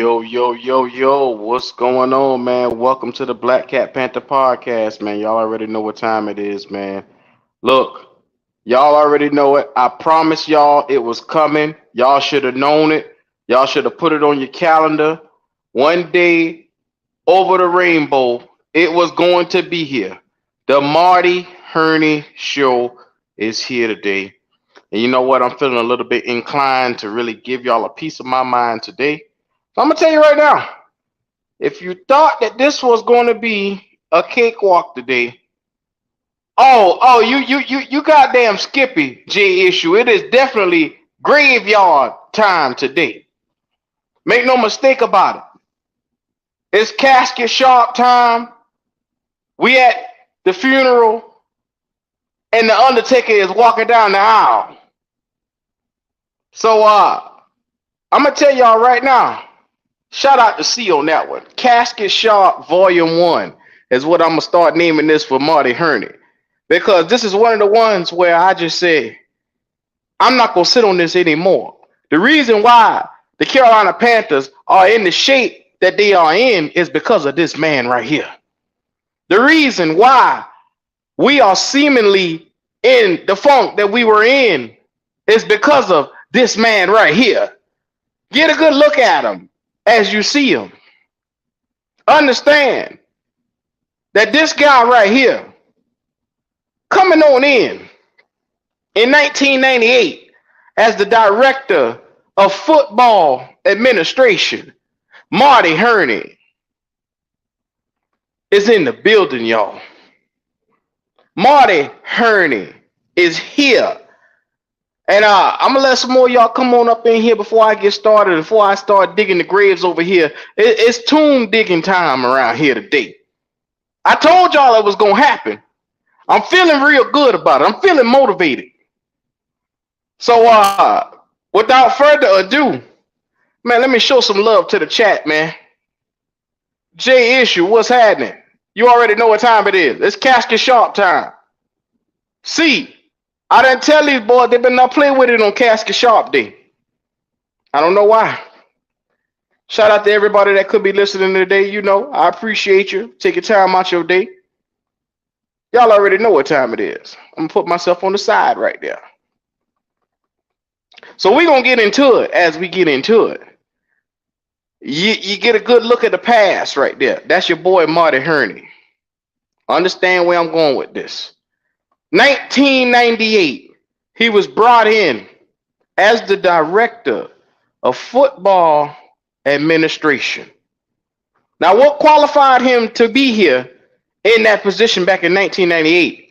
Yo, what's going on, man? Welcome to the Black Cat Panther podcast, man. Y'all already know what time it is, man. Look, y'all already know it. I promise y'all it was coming. Y'all should have known it. Y'all should have put it on your calendar. One day over the rainbow, it was going to be here. The Marty Hurney show is here today. And you know what? I'm feeling a little bit inclined to really give y'all a piece of my mind today. So I'm gonna tell you right now, if you thought that this was going to be a cakewalk today, you goddamn Skippy J issue. It is definitely graveyard time today. Make no mistake about it. It's casket sharp time. We at the funeral, and the Undertaker is walking down the aisle. So I'm gonna tell y'all right now. Shout out to C on that one. Casket Sharp Volume 1 is what I'm going to start naming this for Marty Hurney. Because this is one of the ones where I just say, I'm not going to sit on this anymore. The reason why the Carolina Panthers are in the shape that they are in is because of this man right here. The reason why we are seemingly in the funk that we were in is because of this man right here. Get a good look at him. As you see him, understand that this guy right here, coming on in 1998 as the director of football administration, Marty Hurney is in the building, y'all. Marty Hurney is here. And I'm going to let some more of y'all come on up in here before I get started, before I start digging the graves over here. It's tomb digging time around here today. I told y'all it was going to happen. I'm feeling real good about it. I'm feeling motivated. So without further ado, man, let me show some love to the chat, man. J Issue, what's happening? You already know what time it is. It's casket sharp time. C, I didn't tell these boys they better not play with it on Casket Sharp Day. I don't know why. Shout out to everybody that could be listening today. You know, I appreciate you taking time out your day. Y'all already know what time it is. I'm going to put myself on the side right there. So we're going to get into it as we get into it. You get a good look at the past right there. That's your boy Marty Hurney. Understand where I'm going with this. 1998, he was brought in as the director of football administration. Now, what qualified him to be here in that position back in 1998?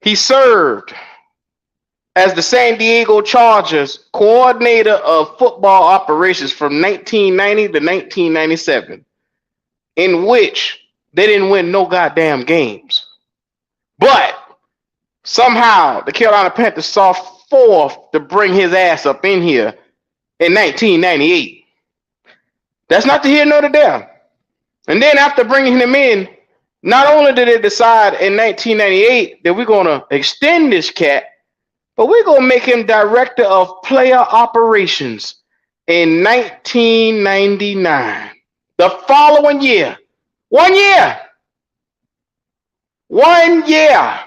He served as the San Diego Chargers coordinator of football operations from 1990 to 1997, in which they didn't win no goddamn games. But somehow, the Carolina Panthers saw forth to bring his ass up in here in 1998. That's not to hear nor to there. And then after bringing him in, not only did they decide in 1998 that we're going to extend this cat, but we're going to make him director of player operations in 1999. The following year. 1 year. 1 year.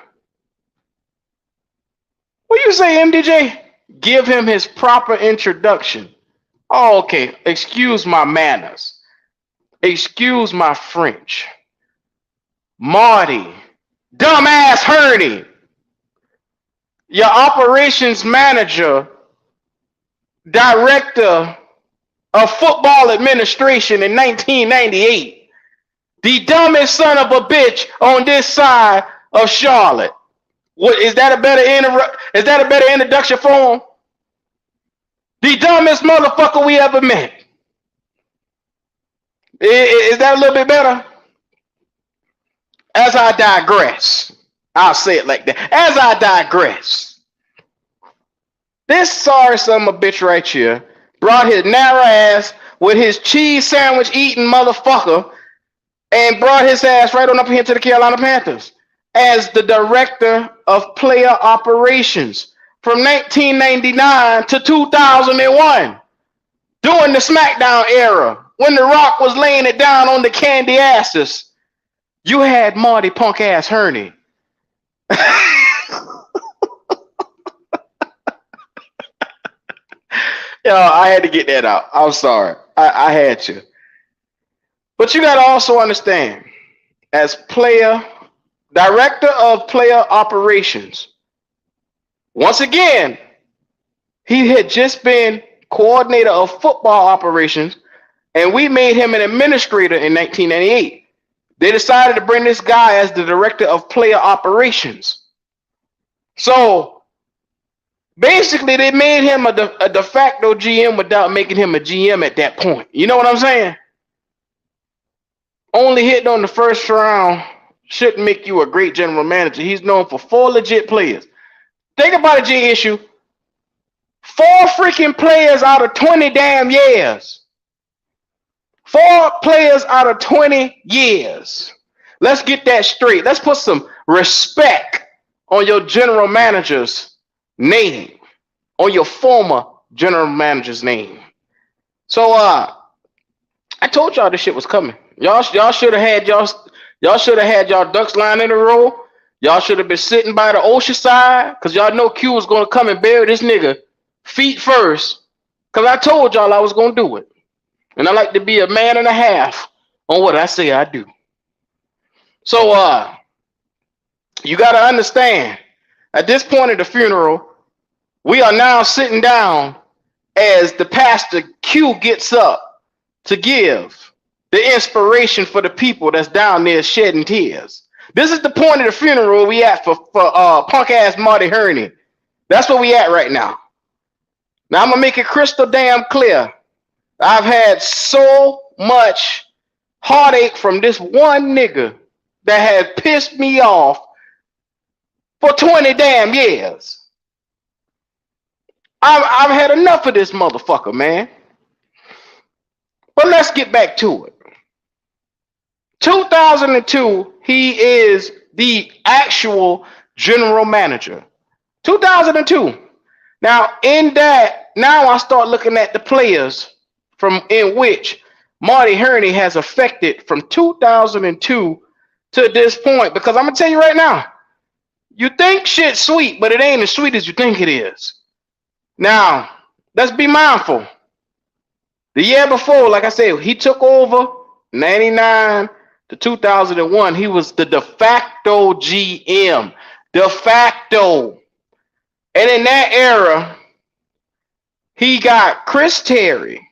What do you say, MDJ? Give him his proper introduction. Oh, okay. Excuse my manners. Excuse my French. Marty, dumbass Hurney, your operations manager, director of football administration in 1998. The dumbest son of a bitch on this side of Charlotte. What is that a better introduction for him? The dumbest motherfucker we ever met. Is that a little bit better? As I digress, I'll say it like that. As I digress, this sorry son of a bitch right here brought his narrow ass with his cheese sandwich eating motherfucker and brought his ass right on up here to the Carolina Panthers as the director of player operations from 1999 to 2001 during the SmackDown era when The Rock was laying it down on the candy asses, you had Marty punk ass Hurney. Yo, I had to get that out. I'm sorry. I had to. But you got to also understand, as director of player operations, once again, he had just been coordinator of football operations, and we made him an administrator in 1998. They decided to bring this guy as the director of player operations. So basically, they made him a de facto GM without making him a GM at that point. You know what I'm saying? Only hitting on the first round shouldn't make you a great general manager. He's known for 4 legit players. Think about it, G Issue. 4 freaking players out of 20 damn years. 4 players out of 20 years. Let's get that straight. Let's put some respect on your general manager's name, on your former general manager's name. So I told y'all this shit was coming. Y'all should have had y'all ducks lined in a row. Y'all should have been sitting by the ocean side, because y'all know Q was gonna come and bury this nigga feet first. Because I told y'all I was gonna do it. And I like to be a man and a half on what I say I do. So you gotta understand, at this point of the funeral, we are now sitting down as the pastor Q gets up to give the inspiration for the people that's down there shedding tears. This is the point of the funeral we at for punk ass Marty Hurney. That's where we at right now. Now I'm gonna make it crystal damn clear. I've had so much heartache from this one nigga that has pissed me off for 20 damn years. I've had enough of this motherfucker, man. But let's get back to it. 2002, he is the actual general manager. 2002. Now, in that, now I start looking at the players from in which Marty Hurney has affected from 2002 to this point. Because I'm going to tell you right now, you think shit's sweet, but it ain't as sweet as you think it is. Now, let's be mindful. The year before, like I said, he took over 99 to 2001. He was the de facto GM. De facto. And in that era, he got Chris Terry.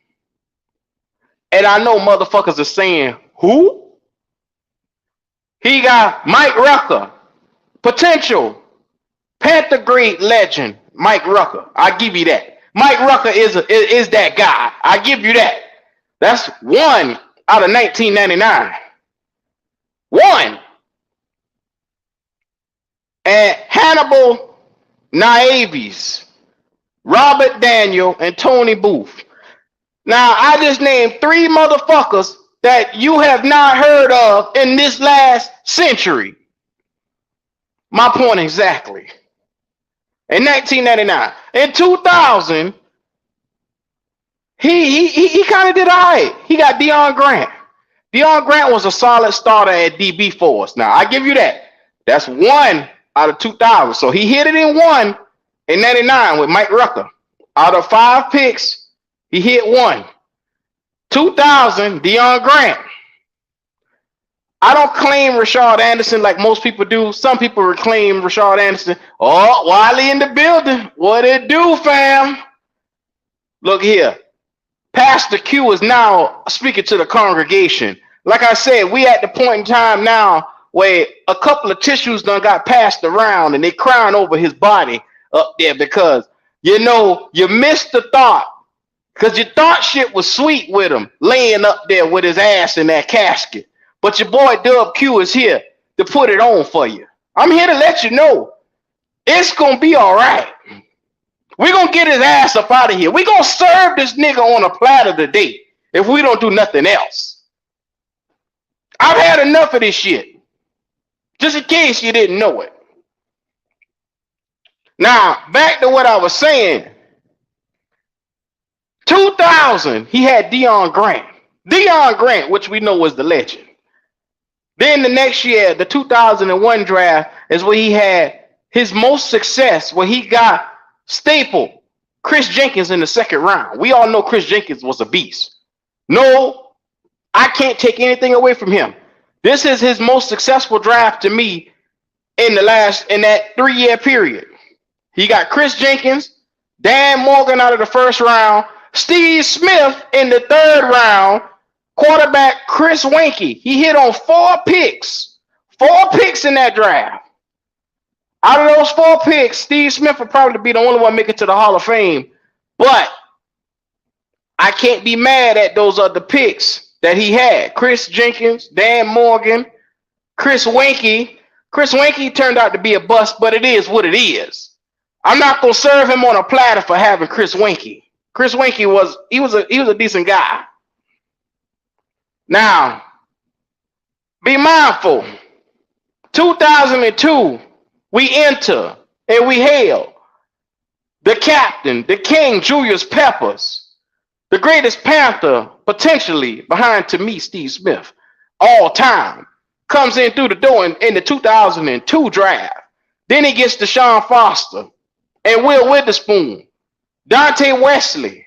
And I know motherfuckers are saying, who? He got Mike Rucker. Potential Panther great legend, Mike Rucker. I give you that. Mike Rucker is that guy. I give you that. That's 1 out of 1999. 1. And Hannibal Naives, Robert Daniel, and Tony Booth. Now, I just named 3 motherfuckers that you have not heard of in this last century. My point exactly. In 1999. In 2000, he kind of did all right. He got Deion Grant. Deion Grant was a solid starter at DB for us. Now, I give you that. That's 1 out of 2000. So he hit it in 1 in 99 with Mike Rucker. Out of 5 picks, he hit 1. 2000, Deion Grant. I don't claim Rashard Anderson like most people do. Some people claim Rashard Anderson. Oh, Wiley in the building. What it do, fam? Look here. Pastor Q is now speaking to the congregation. Like I said, we at the point in time now where a couple of tissues done got passed around and they crying over his body up there because, you know, you missed the thought. Because you thought shit was sweet with him laying up there with his ass in that casket. But your boy Dub Q is here to put it on for you. I'm here to let you know it's going to be all right. We're going to get his ass up out of here. We're going to serve this nigga on a platter today if we don't do nothing else. I've had enough of this shit. Just in case you didn't know it. Now, back to what I was saying. 2000, he had Deion Grant. Deion Grant, which we know was the legend. Then the next year, the 2001 draft is where he had his most success, where he got staple Chris Jenkins in the second round. We all know Chris Jenkins was a beast. No, I can't take anything away from him. This is his most successful draft to me in that 3-year period. He got Chris Jenkins, Dan Morgan out of the first round, Steve Smith in the third round, quarterback Chris Weinke. He hit on 4 picks. 4 picks in that draft. Out of those 4 picks, Steve Smith would probably be the only one making it to the Hall of Fame. But I can't be mad at those other picks that he had. Chris Jenkins, Dan Morgan, Chris Weinke. Chris Weinke turned out to be a bust, but it is what it is. I'm not gonna serve him on a platter for having Chris Weinke. Chris Weinke was a decent guy. Now, be mindful. 2002, we enter and we hail the captain, the king, Julius Peppers, the greatest Panther potentially behind, to me, Steve Smith, all time, comes in through the door in the 2002 draft. Then he gets Deshaun Foster and Will Witherspoon, Dante Wesley,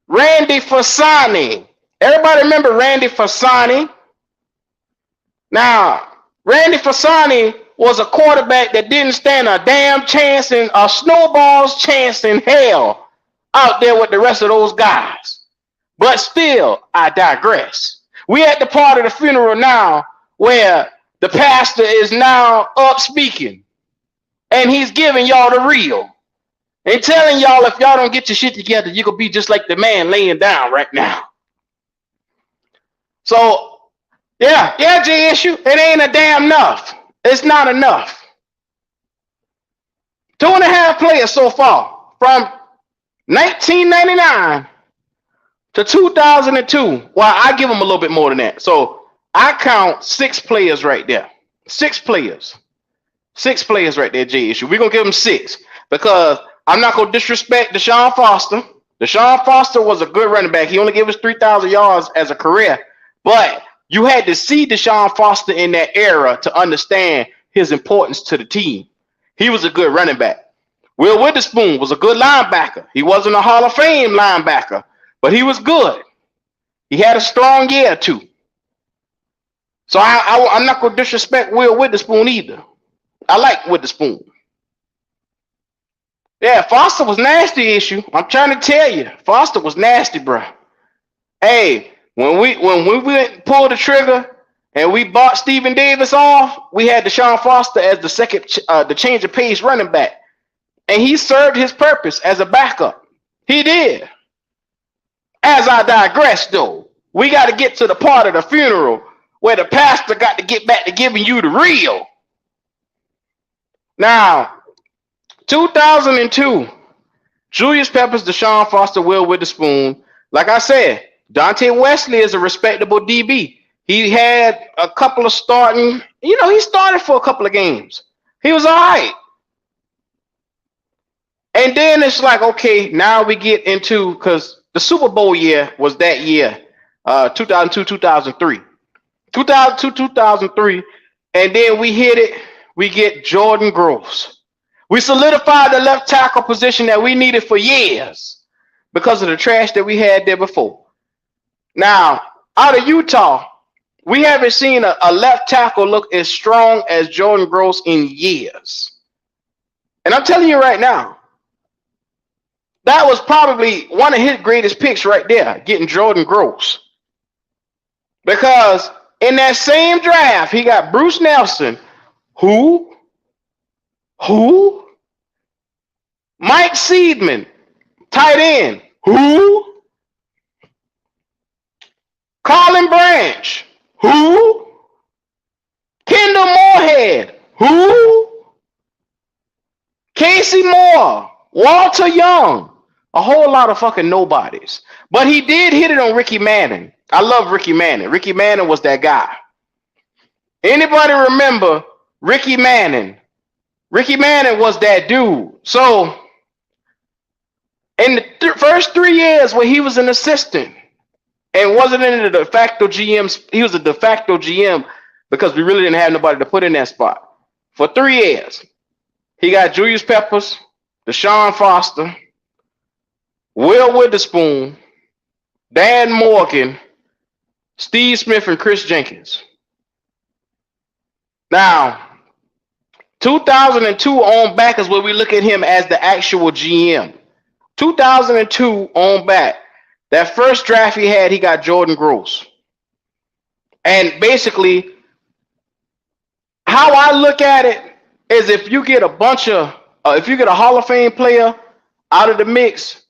Randy Fasani. Everybody remember Randy Fasani? Now, Randy Fasani was a quarterback that didn't stand a damn chance in a snowball's chance in hell out there with the rest of those guys. But still, I digress. We at the part of the funeral now where the pastor is now up speaking, and he's giving y'all the real and telling y'all if y'all don't get your shit together, you could be just like the man laying down right now. So, yeah, J issue, it ain't a damn enough. It's not enough. 2.5 players so far from 1999 to 2002. Well, I give them a little bit more than that. So I count 6 players right there. 6 players. 6 players right there, J issue. We're going to give them 6 because I'm not going to disrespect Deshaun Foster. Deshaun Foster was a good running back. He only gave us 3,000 yards as a career. But you had to see Deshaun Foster in that era to understand his importance to the team. He was a good running back. Will Witherspoon was a good linebacker. He wasn't a Hall of Fame linebacker, but he was good. He had a strong year too. So I'm not going to disrespect Will Witherspoon either. I like Witherspoon. Yeah, Foster was nasty issue. I'm trying to tell you, Foster was nasty, bro. Hey, when we went pulled the trigger and we bought Stephen Davis off, we had Deshaun Foster as the second, the change of pace running back, and he served his purpose as a backup. He did. As I digress, though, we got to get to the part of the funeral where the pastor got to get back to giving you the real. Now, 2002, Julius Peppers, Deshaun Foster, Will Witherspoon. Like I said, Dante Wesley is a respectable DB. He had a couple of starting, he started for a couple of games. He was all right. And then it's like, okay, now we get into, because the Super Bowl year was that year, 2002, 2003. 2002, 2003, and then we hit it. We get Jordan Gross. We solidified the left tackle position that we needed for years because of the trash that we had there before. Now, out of Utah, we haven't seen a left tackle look as strong as Jordan Gross in years. And I'm telling you right now, that was probably one of his greatest picks right there, getting Jordan Gross. Because in that same draft, he got Bruce Nelson, who? Mike Seidman, tight end, who? Colin Branch, who? Kendall Moorhead, who? Casey Moore, Walter Young, a whole lot of fucking nobodies. But he did hit it on Ricky Manning. I love Ricky Manning. Ricky Manning was that guy. Anybody remember Ricky Manning? Ricky Manning was that dude. So in the first 3 years where he was an assistant And wasn't in the de facto GM. He was a de facto GM because we really didn't have nobody to put in that spot. For 3 years, he got Julius Peppers, Deshaun Foster, Will Witherspoon, Dan Morgan, Steve Smith, and Chris Jenkins. Now, 2002 on back is where we look at him as the actual GM. 2002 on back. That first draft he got Jordan Gross. And basically, how I look at it is if you get a bunch of, if you get a Hall of Fame player out of the mix,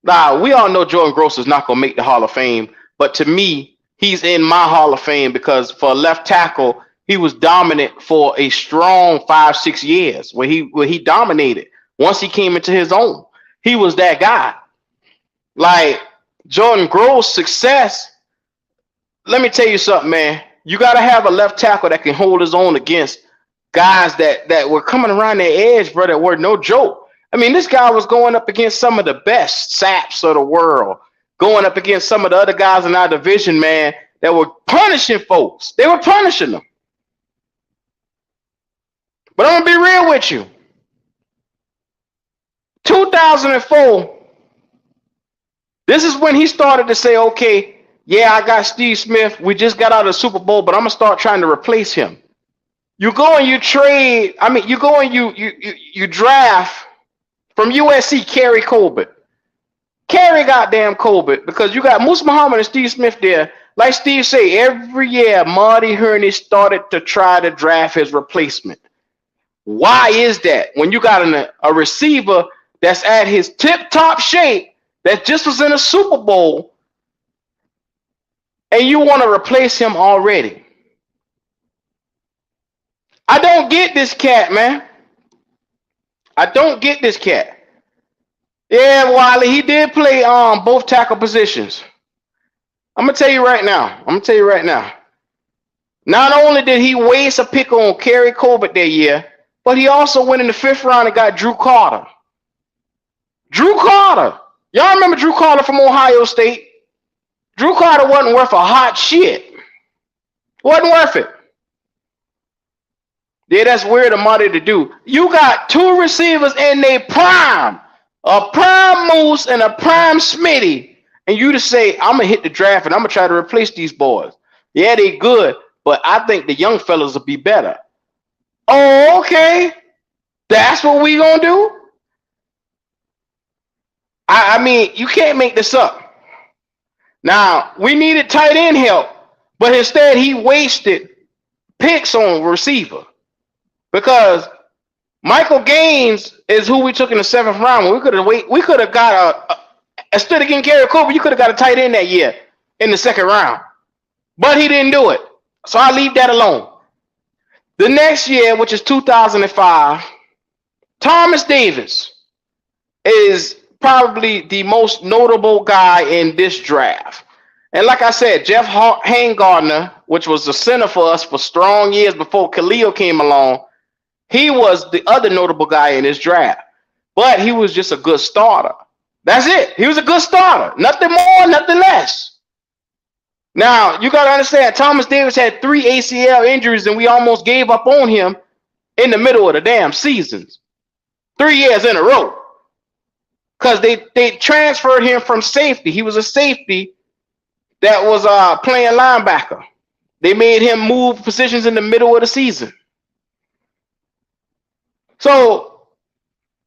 now we all know Jordan Gross is not going to make the Hall of Fame, but to me, he's in my Hall of Fame because for a left tackle, he was dominant for a strong 5-6 years where he dominated. Once he came into his own, he was that guy. Like Jordan Gross' success, let me tell you something, man. You got to have a left tackle that can hold his own against guys that were coming around their edge, bro, that were no joke. I mean, this guy was going up against some of the best saps of the world, going up against some of the other guys in our division, man, that were punishing folks. They were punishing them. But I'm going to be real with you. 2004, this is when he started to say, okay, yeah, I got Steve Smith. We just got out of the Super Bowl, but I'm going to start trying to replace him. You go and you trade. I mean, you go and you draft from USC, Kerry Colbert. Kerry goddamn Colbert, because you got Moose Muhammad and Steve Smith there. Like Steve say, every year Marty Hurney started to try to draft his replacement. Why is that? When you got a receiver that's at his tip-top shape, that just was in a Super Bowl, and you want to replace him already. I don't get this cat, man. I don't get this cat. Yeah, Wiley, he did play both tackle positions. I'm going to tell you right now. Not only did he waste a pick on Kerry Colbert that year, but he also went in the 5th round and got Drew Carter. Drew Carter. Y'all remember Drew Carter from Ohio State? Drew Carter wasn't worth a hot shit. Wasn't worth it. Yeah, that's weird of Marty to do. You got 2 receivers in their prime. A prime Moose and a prime Smitty. And you to say, I'm going to hit the draft and I'm going to try to replace these boys. Yeah, they good, but I think the young fellas will be better. Oh, okay. That's what we going to do? I mean, you can't make this up. Now, we needed tight end help, but instead he wasted picks on receiver. Because Michael Gaines is who we took in the 7th round. We could have got instead of getting Kerry Colbert, you could have got a tight end that year in the 2nd round. But he didn't do it. So I leave that alone. The next year, which is 2005, Thomas Davis is probably the most notable guy in this draft. And like I said, Jeff Hangardner, which was the center for us for strong years before Khalil came along, he was the other notable guy in this draft. But he was just a good starter. That's it. He was a good starter. Nothing more, nothing less. Now, you got to understand, Thomas Davis had 3 ACL injuries, and we almost gave up on him in the middle of the damn seasons. 3 years in a row. Because they transferred him from safety. He was a safety that was playing linebacker. They made him move positions in the middle of the season. So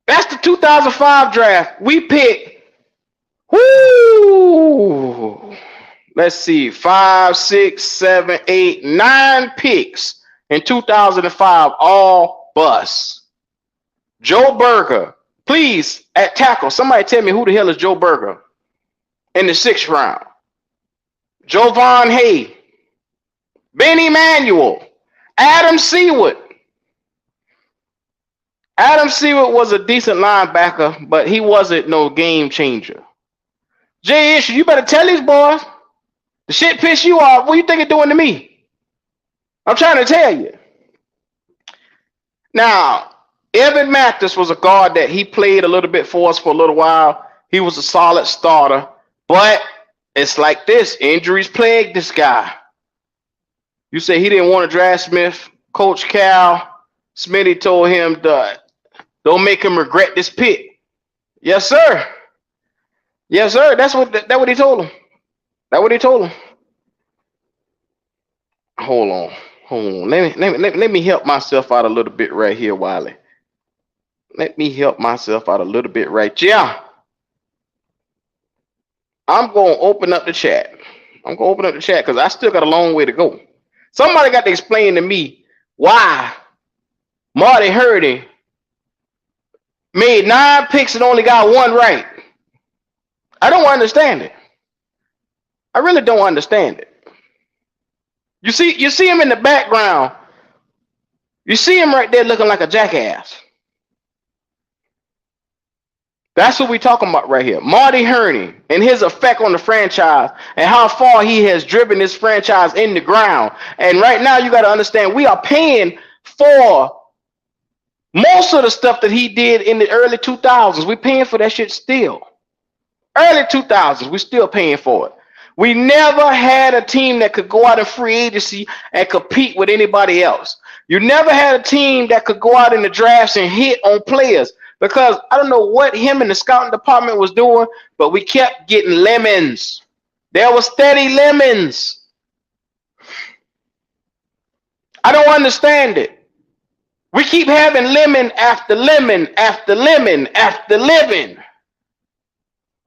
that's the 2005 draft. We picked, let's see, 5, 6, 7, 8, 9 picks in 2005, all busts. Joe Berger. Please, at tackle, somebody tell me who the hell is Joe Berger in the 6th round. Jovan Hay, Benny Manuel, Adam Seward. Adam Seward was a decent linebacker, but he wasn't no game changer. Jay Issue, you better tell these boys. The shit piss you off. What you think it's doing to me? I'm trying to tell you. Now, Evan Mathis was a guard that he played a little bit for us for a little while. He was a solid starter, but It's like this. Injuries plague this guy. You say he didn't want to draft Smith. Coach Cal Smitty told him, don't make him regret this pick. Yes, sir. Yes, sir. That's what he told him. That's what he told him. Hold on. Let me help myself out a little bit right here, Wiley. Let me help myself out a little bit right here. I'm going to open up the chat. I'm going to open up the chat because I still got a long way to go. Somebody got to explain to me why Marty Hurney made 9 picks and only got 1 right. I don't understand it. I really don't understand it. You see him in the background. You see him right there looking like a jackass. That's what we're talking about right here. Marty Hurney and his effect on the franchise and how far he has driven this franchise in the ground. And right now you got to understand we are paying for most of the stuff that he did in the early 2000s. We're paying for that shit still. Early 2000s, we're still paying for it. We never had a team that could go out in free agency and compete with anybody else. You never had a team that could go out in the drafts and hit on players because I don't know what him and the scouting department was doing, but we kept getting lemons. There were steady lemons. I don't understand it. We keep having lemon after lemon after lemon after lemon.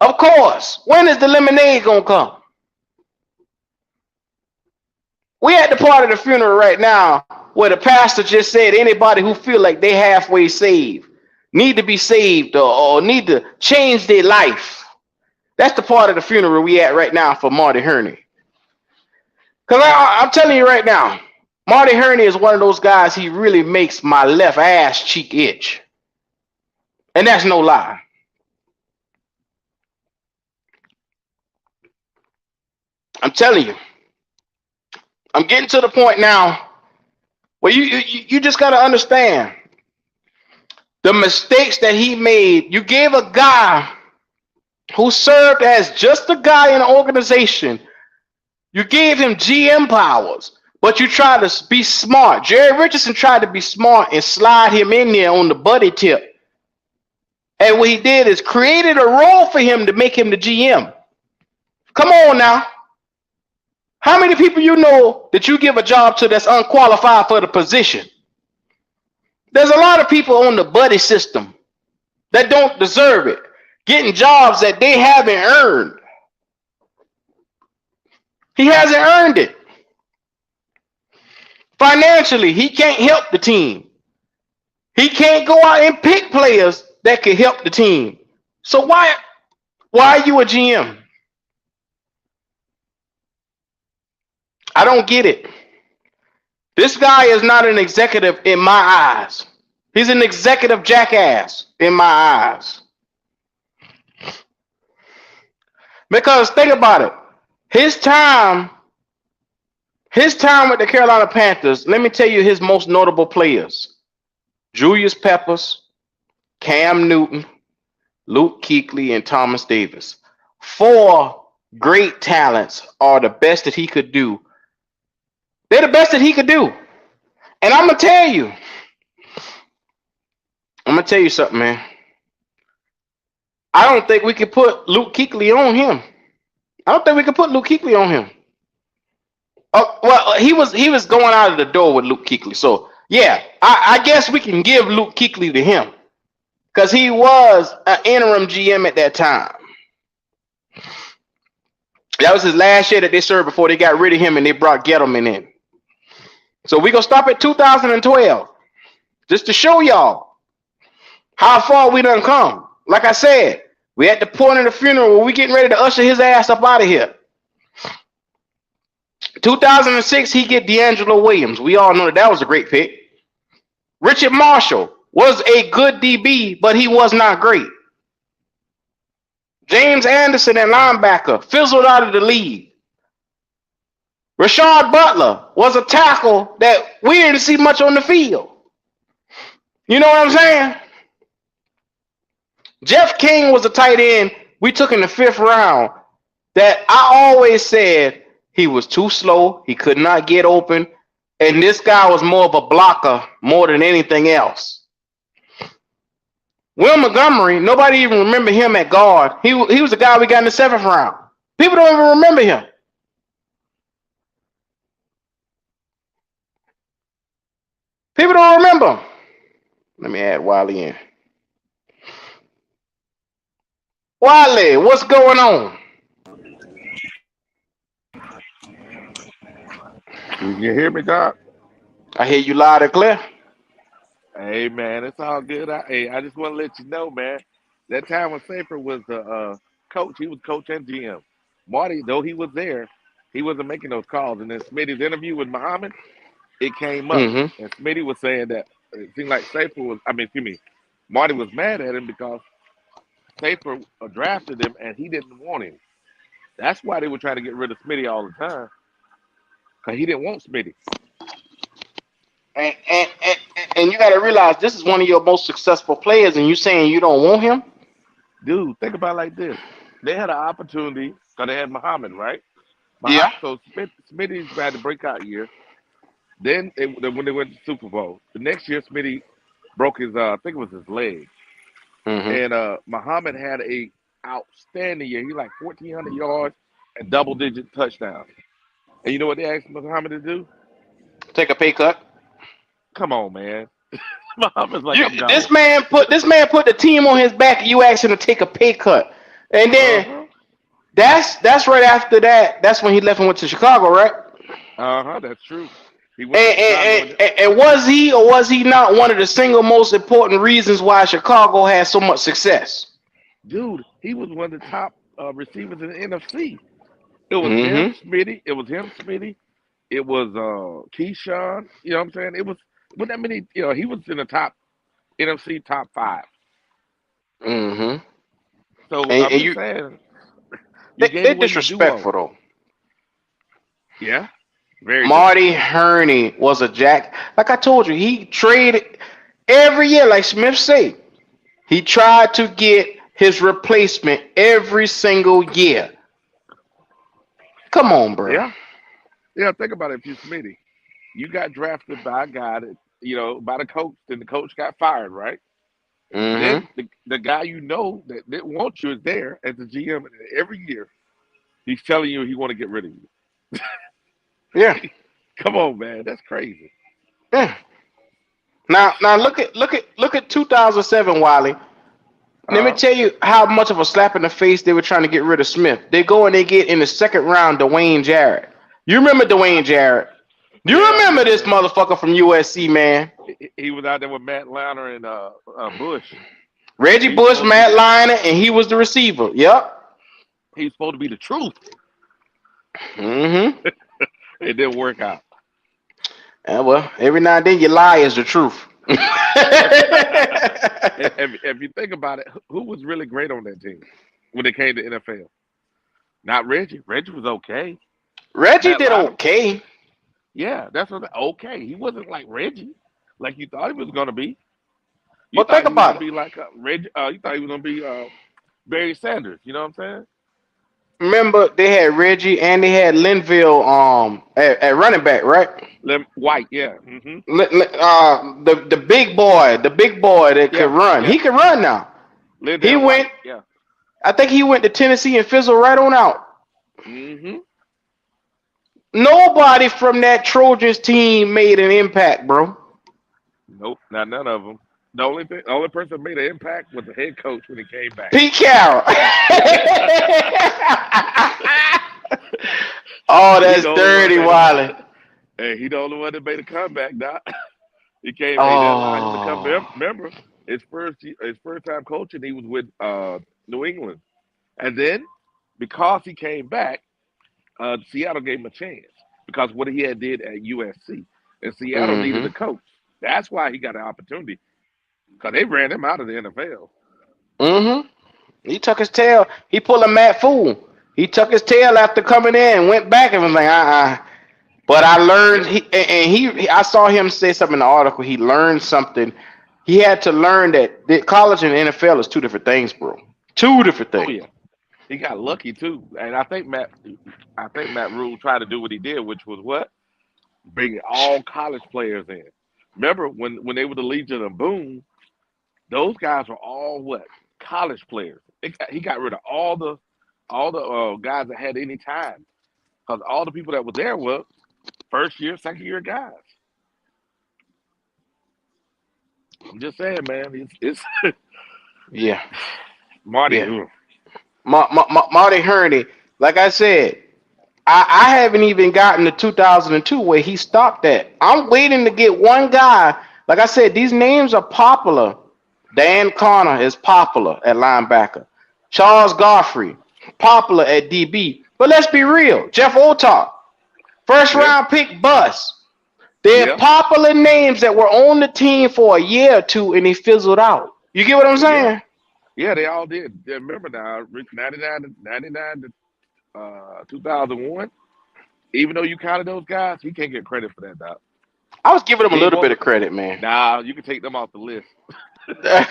Of course. When is the lemonade going to come? We at the part of the funeral right now where the pastor just said anybody who feel like they halfway saved, need to be saved or need to change their life. That's the part of the funeral we at right now for Marty Hurney. Because I'm telling you right now, Marty Hurney is one of those guys, he really makes my left ass cheek itch. And that's no lie. I'm telling you. I'm getting to the point now where you just got to understand the mistakes that he made. You gave a guy who served as just a guy in an organization. You gave him GM powers, but you tried to be smart. Jerry Richardson tried to be smart and slide him in there on the buddy tip. And what he did is created a role for him to make him the GM. Come on now. How many people you know that you give a job to that's unqualified for the position? There's a lot of people on the buddy system that don't deserve it, getting jobs that they haven't earned. He hasn't earned it. Financially, he can't help the team. He can't go out and pick players that can help the team. So why are you a GM? I don't get it. This guy is not an executive in my eyes. He's an executive jackass in my eyes. Because think about it. His time with the Carolina Panthers, let me tell you his most notable players. Julius Peppers, Cam Newton, Luke Kuechly, and Thomas Davis. 4 great talents are the best that he could do. They're the best that he could do. And I'm going to tell you something, man. I don't think we could put Luke Kuechly on him. Well, he was going out of the door with Luke Kuechly. So, yeah, I guess we can give Luke Kuechly to him because he was an interim GM at that time. That was his last year that they served before they got rid of him and they brought Gettleman in. So we're going to stop at 2012 just to show y'all how far we done come. Like I said, we at the point of the funeral where we getting ready to usher his ass up out of here. 2006, he get D'Angelo Williams. We all know that was a great pick. Richard Marshall was a good DB, but he was not great. James Anderson at linebacker fizzled out of the league. Rashad Butler was a tackle that we didn't see much on the field. You know what I'm saying? Jeff King was a tight end we took in the 5th round. that I always said he was too slow. He could not get open. And this guy was more of a blocker more than anything else. Will Montgomery, nobody even remember him at guard. He was the guy we got in the 7th round. People don't even remember him. People don't remember him. Let me add Wiley in. Wiley, what's going on? You hear me, Doc? I hear you loud and clear. Hey, man, it's all good. I just want to let you know, man, that time when Safer was the coach, he was coach and GM. Marty, though he was there, he wasn't making those calls. And then Smitty's interview with Muhammad, it came up. Mm-hmm. And Smitty was saying that it seemed like Safer was, Marty was mad at him because Safer drafted him and he didn't want him. That's why they were trying to get rid of Smitty all the time, because he didn't want Smitty. And you got to realize this is one of your most successful players, and you saying you don't want him? Dude, think about it like this. They had an opportunity because they had Muhammad, right? Yeah. So Smitty's had the breakout year. Then when they went to Super Bowl, the next year Smitty broke his, I think it was his leg. Mm-hmm. And Muhammad had a outstanding year. He like 1,400 yards and double-digit touchdowns. And you know what they asked Muhammad to do? Take a pay cut. Come on, man. Muhammad's like, I'm gone. This man put the team on his back, and you asked him to take a pay cut. And then that's right after that. That's when he left and went to Chicago, right? That's true. He went and was he or was he not one of the single most important reasons why Chicago had so much success? Dude, he was one of the top receivers in the NFC. It was him, Smitty. It was Keyshawn. You know what I'm saying? It was with that many. You know, he was in the top NFC top 5. Mm-hmm. So I'm just saying, they're disrespectful though. Yeah, very. Marty Hurney was a jack. Like I told you, he traded every year. Like Smith said, he tried to get his replacement every single year. Come on, bro. Yeah. Think about it. If you're Smitty, you got drafted by a guy that by the coach. Then the coach got fired, right? Mm-hmm. Then the guy that didn't want you is there as the GM, and every year he's telling you he want to get rid of you. Yeah. Come on, man. That's crazy. Yeah. Now look at 2007, Wiley. Let me tell you how much of a slap in the face they were trying to get rid of Smith. They go and they get in the 2nd round Dwayne Jarrett. You remember Dwayne Jarrett? You remember this motherfucker from USC, man? He was out there with Matt Liner and Bush. Reggie Bush, Matt Liner, and he was the receiver. Yep. He's supposed to be the truth. Mm-hmm. It didn't work out. Yeah, well, every now and then you lie is the truth. If you think about it, who was really great on that team when it came to NFL? Not Reggie. Reggie was okay. Reggie did okay. Yeah, that's what. Okay, he wasn't like Reggie, like you thought he was gonna be. Well, think about it. Be like Reggie. You thought he was gonna be Barry Sanders. You know what I'm saying? Remember, they had Reggie and they had Linville at running back, right? White, yeah. Mm-hmm. The big boy that could run. Yeah. He can run now. Linville he went. White, yeah. I think he went to Tennessee and fizzled right on out. Mm-hmm. Nobody from that Trojans team made an impact, bro. Nope, not none of them. The only person that made an impact was the head coach when he came back. Pete Carroll. Oh, that's dirty, Wiley. Hey, he the only one that made a comeback, Doc. He came. Remember, his first time coaching, he was with New England, and then because he came back, Seattle gave him a chance because what he had did at USC, and Seattle needed a coach. That's why he got an opportunity. Because they ran him out of the NFL. Mm-hmm. He took his tail. He pulled a Matt Fool. He took his tail after coming in, went back and was like, But I learned, I saw him say something in the article. He learned something. He had to learn that college and NFL is 2 different things, bro. 2 different things. Oh, yeah. he got lucky too, and I think Matt Rule tried to do what he did, which was what bring all college players in. Remember when they were the Legion of Boom, those guys were all what college players. He got rid of all the guys that had any time because all the people that were there were first year, second year guys. I'm just saying, man, it's Yeah, Marty. yeah. Marty Hurney, like I said, I haven't even gotten to 2002 where he stopped at. I'm waiting to get one guy. Like I said, these names are popular. Dan Connor is popular at linebacker. Charles Godfrey, popular at DB. But let's be real. Jeff Otok, first Yeah, round pick bust. They're yeah, popular names that were on the team for a year or two and they fizzled out. You get what I'm yeah, saying? yeah. They all did. Yeah, remember now, Rick, 99 to 2001. Even though you counted those guys, he can't get credit for that, dog. I was giving them a He ain't little bit one. of credit, man. Nah, you can take them off the list. I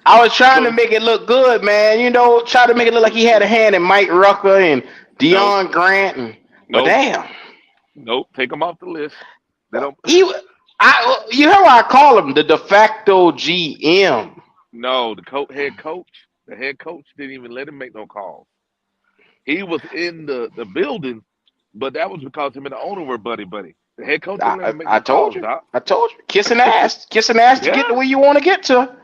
was trying to So make it look good, man. You know, try to make it look like he had a hand in Mike Rucker and nope, Deion Grant. But nope, damn, nope. Take them off the list. They don't. he, you hear why I call him the de facto GM? No, the head coach didn't even let him make no calls. He was in the building, but that was because him and the owner were buddy buddy. The head coach didn't let him make I no told calls, you, doc. kissing ass to get Yeah, to where you want to get to.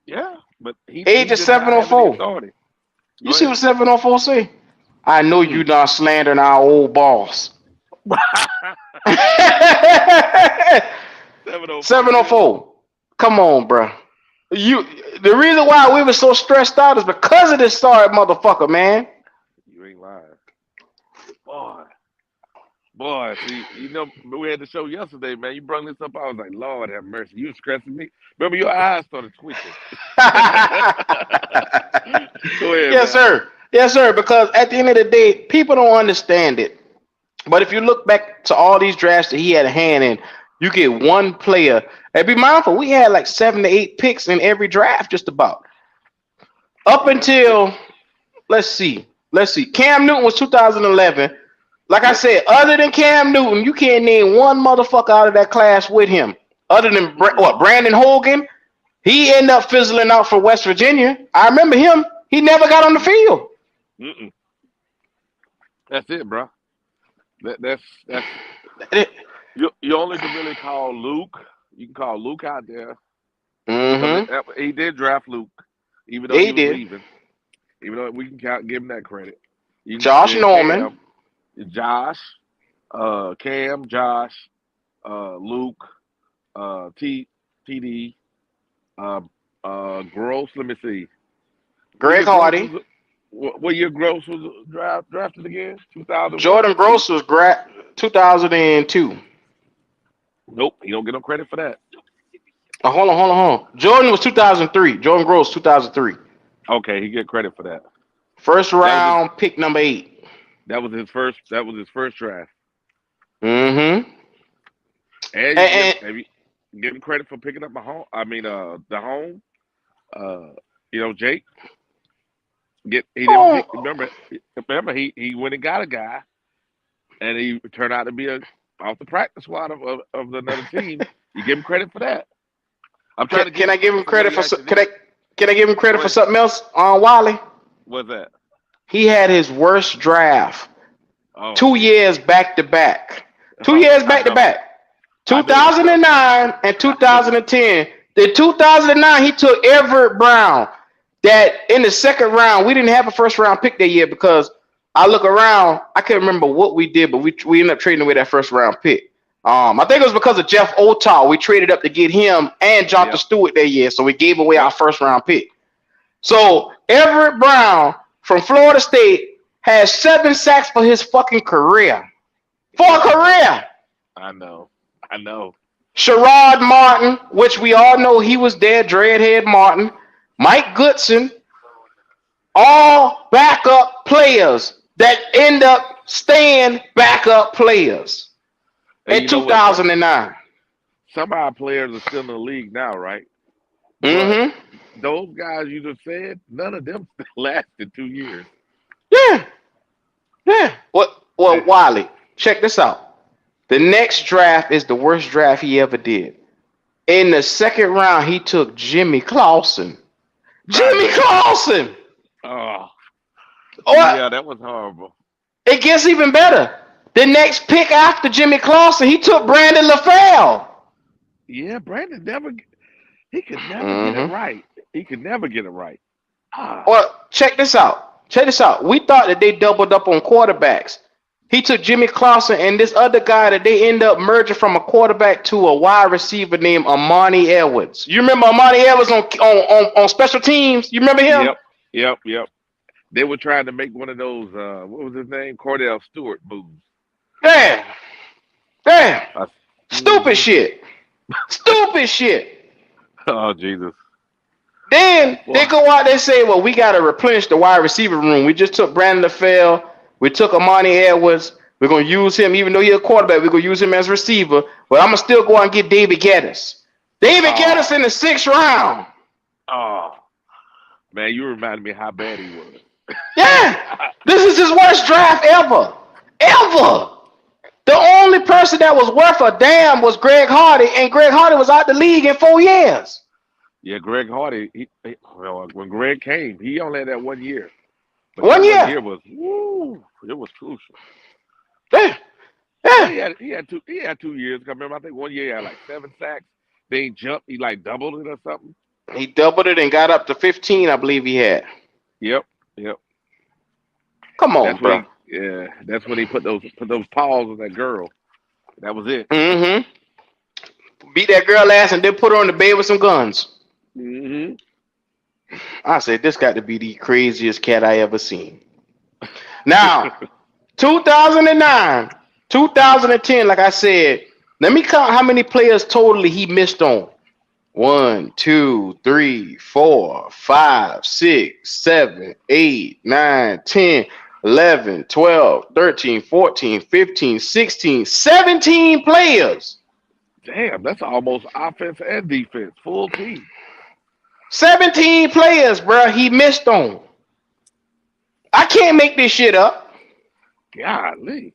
yeah, but he Age of did not have any 704. authority. You Go see ahead. what 704 say? I know you Mm. not slandering our old boss. 704, yeah. 704. Come on, bro. You the reason why we were so stressed out is because of this sorry motherfucker, man. You ain't lying, boy. Boy, see, we had the show yesterday, man. You brought this up. I was like, Lord have mercy. You was stressing me. Remember, your eyes started twitching. Go ahead, Yes, man. sir. Yes, sir. Because at the end of the day, people don't understand it. But if you look back to all these drafts that he had a hand in, you get one player. And be mindful, we had like 7 to 8 picks in every draft, just about. Up Yeah. until let's see. Cam Newton was 2011. Like I Yep. said, other than Cam Newton, you can't name one motherfucker out of that class with him. Other than Mm-mm. Brandon Hogan, he ended up fizzling out for West Virginia. I remember him. He never got on the field. Mm-mm. That's it, bro. That's you only can really call Luke. You can call Luke out there because Mm-hmm. he did draft Luke, even though Yeah, he he was did. leaving. Even though we can give him that credit. You can Josh say Norman. Josh, Cam, Josh, Luke, T, TD, uh, Gross. Let me see. What Greg year Gross Hardy. was? What year Gross was drafted again? 2000 what? Jordan Two? Gross was 2002. Nope. He don't get no credit for that. Oh, hold on. Jordan was 2003. Jordan Gross 2003. Okay, he get credit for that. First That was his. round pick number 8. That was his first. That was his first draft. Mm-hmm. And And, give him credit for picking up my home. I mean, the home. Uh, Jake. He didn't pick. oh, Remember, he went and got a guy, and he turned out to be off the practice squad of another team. You give him credit for that. I'm trying to give can him I give credit him for what credit he for actually can I did. can I give him credit Go for ahead. something else on Wiley? What's that? He had his worst draft Oh, 2 years back to back. Two oh, years I back to know. back. I know that stuff. 2009 and 2010. The 2009, he took Everett Brown. That in the second round, we didn't have a first round pick that year because I look around, I can't remember what we did, but we ended up trading away that first round pick. I think it was because of Jeff Otal. We traded up to get him and Jonathan Yep. Stewart that year, so we gave away our Yep. first round pick. So Everett Brown from Florida State has 7 sacks for his fucking career. For a Yeah, I know. career. I know. I know. Sherrod Martin, which we all know he was there, Dreadhead Martin, Mike Goodson, all backup players that end up staying backup players And in you know what? 2009. Some of our players are still in the league now, right? But Mm-hmm. those guys you just said, none of them lasted 2 years. Yeah, yeah. What? Well, Eh, Wiley, check this out. The next draft is the worst draft he ever did. In the second round, he took Jimmy Clausen. I Jimmy know. Clausen. Oh, What? yeah, that was horrible. It gets even better. The next pick after Jimmy Clausen, he took Brandon LaFell. Yeah, Brandon never. He could never get it Mm-hmm. right. He could never get it right. Ah, Well, check this out. Check this out. We thought that they doubled up on quarterbacks. He took Jimmy Clausen and this other guy that they end up merging from a quarterback to a wide receiver named Amani Edwards. You remember Amani Edwards on special teams? You remember him? yep, yep. They were trying to make one of those. What was his name? Cordell Stewart moves. Yeah. Yeah. Uh, Stupid hmm shit. Stupid shit. Oh Jesus. Then they Well, go out there and say, well, we got to replenish the wide receiver room. We just took Brandon LaFell. We took Amani Edwards. We're going to use him, even though he's a quarterback, we're going to use him as a receiver. But I'm going to still go out and get David Geddes. David Geddes oh, in the sixth round. oh, man, you reminded me how bad he was. Yeah. This is his worst draft ever. Ever. The only person that was worth a damn was Greg Hardy, and Greg Hardy was out the league in 4 years. Yeah, Greg Hardy. Well, when Greg came, he only had that 1 year, but that One one year. year was woo. It was crucial. Yeah. Well, Yeah. he had 2 years. 'Cause I remember, I think 1 year he had like 7 sacks. They ain't jumped. He like doubled it or something. He doubled it and got up to 15, I believe he had. Yep, yep. Come on, That's when bro. he put those paws on that girl. That was it. Mm-hmm. Beat that girl ass and then put her on the bed with some guns. Hmm. I said, this got to be the craziest cat I ever seen. Now, 2009, 2010, like I said, let me count how many players totally he missed on. 1, 2, 3, 4, 5, 6, 7, 8, 9, 10, 11, 12, 13, 14, 15, 16, 17 players. Damn, that's almost offense and defense, full team. 17 players, bro, he missed on. I can't make this shit up. Golly,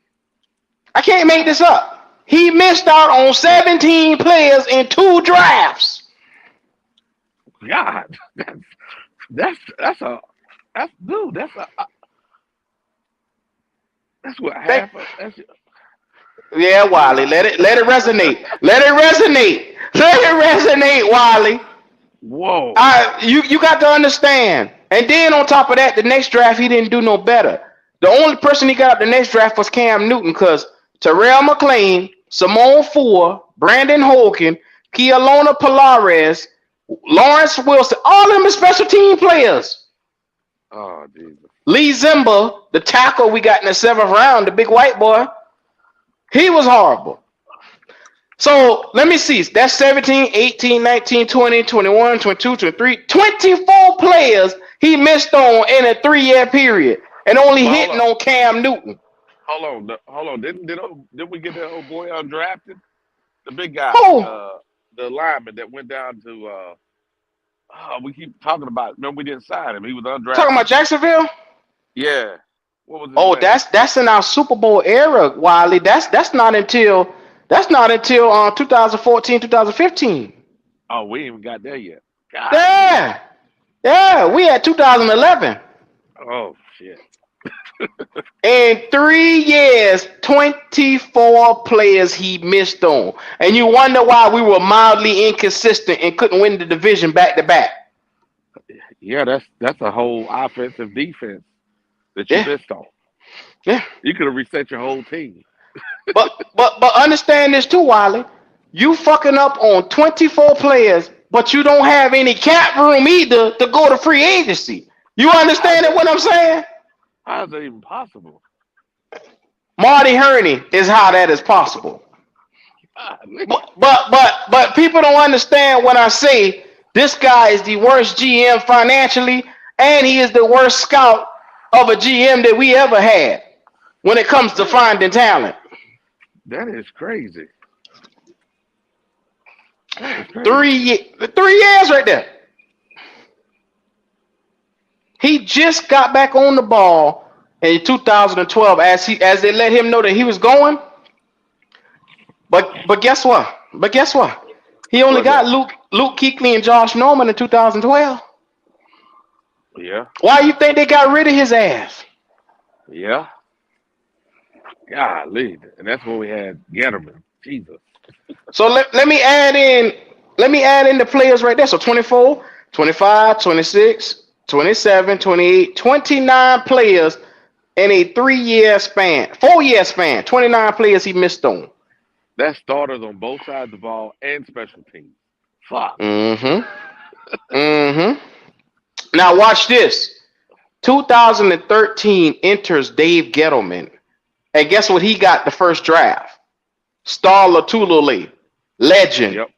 I can't make this up. He missed out on 17 players in 2 drafts. God, that's a that's dude. That's what Thank, half of that's yeah, Wiley, God. let it resonate. Let it resonate. Let it resonate, Wiley. Whoa. You got to understand. And then on top of that, the next draft he didn't do no better. The only person he got up the next draft was Cam Newton because Terrell McClain, Simone Four, Brandon Holkin, Kealona Polares, Lawrence Wilson, all of them are special team players. Oh Jesus. Lee Zimba, the tackle we got in the 7th round, the big white boy, he was horrible. So let me see. That's 17, 18, 19, 20, 21, 22, 23, 24 players he missed on in a 3-year period and only Well, hold hitting on, on Cam Newton. hold on. Didn't we get that old boy undrafted? The big guy, Who? the lineman that went down to. We keep talking about. Remember, we didn't sign him. He was Talking undrafted. about Jacksonville? Yeah. What was his Oh, name? that's in our Super Bowl era, Wiley. That's not until 2014, 2015. Oh, we ain't even got there yet. Golly. Yeah. Yeah, we had 2011. Oh shit. In 3 years, 24 players he missed on. And you wonder why we were mildly inconsistent and couldn't win the division back to back. Yeah, that's a whole offensive defense that you Yeah, missed on. yeah. You could have reset your whole team. But understand this too, Wiley. You fucking up on 24 players, but you don't have any cap room either to go to free agency. You How's understand that? what I'm saying? How's that even possible? Marty Hurney is how that is possible. Golly. But people don't understand when I say this guy is the worst GM financially, and he is the worst scout of a GM that we ever had when it comes to That is finding talent. that is crazy. That is crazy. 3 years right there. He just got back on the ball in 2012 as they let him know that he was going. But guess what? But guess what? He only What's got that? Luke Kuechly and Josh Norman in 2012. Yeah, Why you think they got rid of his ass? yeah. Golly, and that's when we had Getterman. Jesus. So let me add in the players right there. So 24, 25, 26, 27, 28, 29 players in a 3-year span, 4-year span, 29 players he missed on. That's starters on both sides of the ball and special teams. Fuck. Mm-hmm. Mm-hmm. Now watch this. 2013 enters Dave Gettleman. And guess what he got the first draft? Star Latulele, legend. Yep.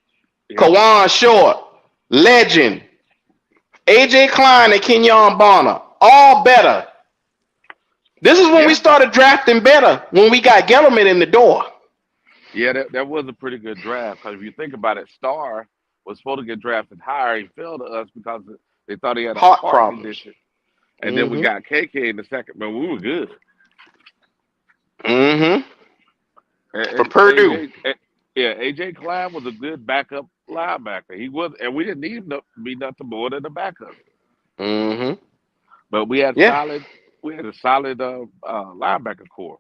Yep. Kawan Short, legend. AJ Klein and Kenyon Bonner, all better. This is when we Yeah. started drafting better, when we got Gettleman in the door. Yeah, that was a pretty good draft. Because if you think about it, Starr was supposed to get drafted higher. He fell to us because they thought he had a Heart heart problems. condition. And then we Mm-hmm. got KK in the second, but we were good. Mm-hmm. From And Purdue. AJ Klein was a good backup linebacker. He was, and we didn't need him to be nothing more than a backup. Mm-hmm. But we had Yeah. a solid linebacker core.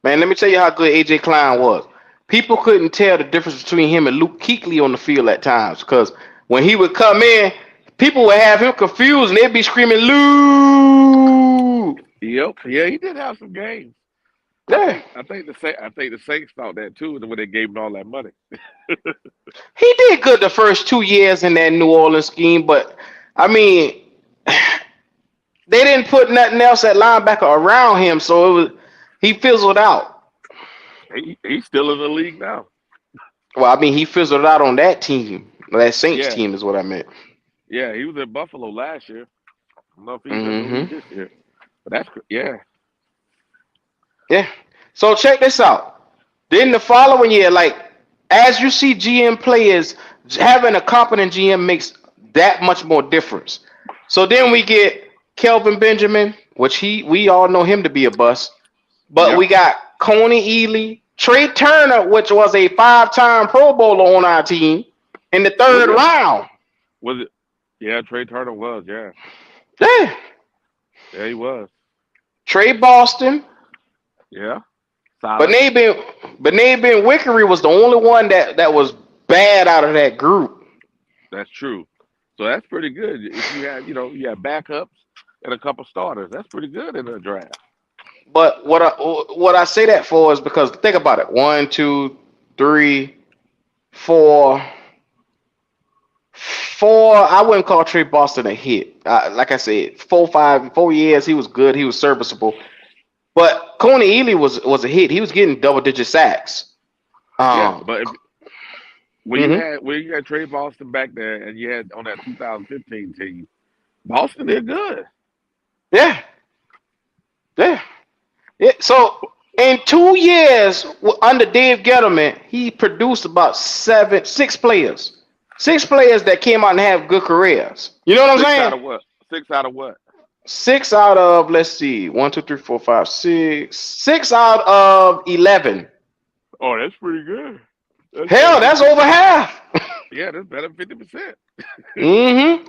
Man, let me tell you how good AJ Klein was. People couldn't tell the difference between him and Luke Kuechly on the field at times because when he would come in, people would have him confused and they'd be screaming, Luke. Yep, yeah, he did have some games. Yeah. I think the Saints thought that too when they gave him all that money. He did good the first 2 years in that New Orleans scheme, but I mean, they didn't put nothing else at linebacker around him, so he fizzled out. He's still in the league now. Well, I mean, he fizzled out on that team. That Saints Yeah, team is what I meant. yeah, he was in Buffalo last year. I don't know if he's in the league Mm-hmm. this year, but yeah, Yeah. So check this out. Then the following year, like as you see GM players, having a competent GM makes that much more difference. So then we get Kelvin Benjamin, which we all know him to be a bust. But yep. we got Coney Ely, Trey Turner, which was a 5-time Pro Bowler on our team in the Was third it? round. Was it? Yeah, Trey Turner was. Yeah, Yeah. yeah, he was. Trey Boston, Yeah, but solid. Naben Wickery was the only one that was bad out of that group. That's true. So that's pretty good. If you had, you had backups and a couple starters, that's pretty good in a draft. But what I say that for is because think about it. 1, 2, 3, 4. I wouldn't call Trey Boston a hit. Like I said, 4 years, he was good. He was serviceable. But Coney Ely was a hit. He was getting double-digit sacks. Yeah, Um, but hmm when you had Trey Boston back there, and you had on that 2015 team, Boston did good. yeah, yeah, yeah. So in 2 years under Dave Gettleman, he produced about 6 players. 6 players that came out and have good careers. You know what I'm Six saying? out of what? 6 out of what? 6 out of, let's see, 1, 2, 3, 4, 5, 6. 6 out of 11. Oh, that's pretty good. That's better Hell, than that's 50. over half. Yeah, that's better than 50%. hmm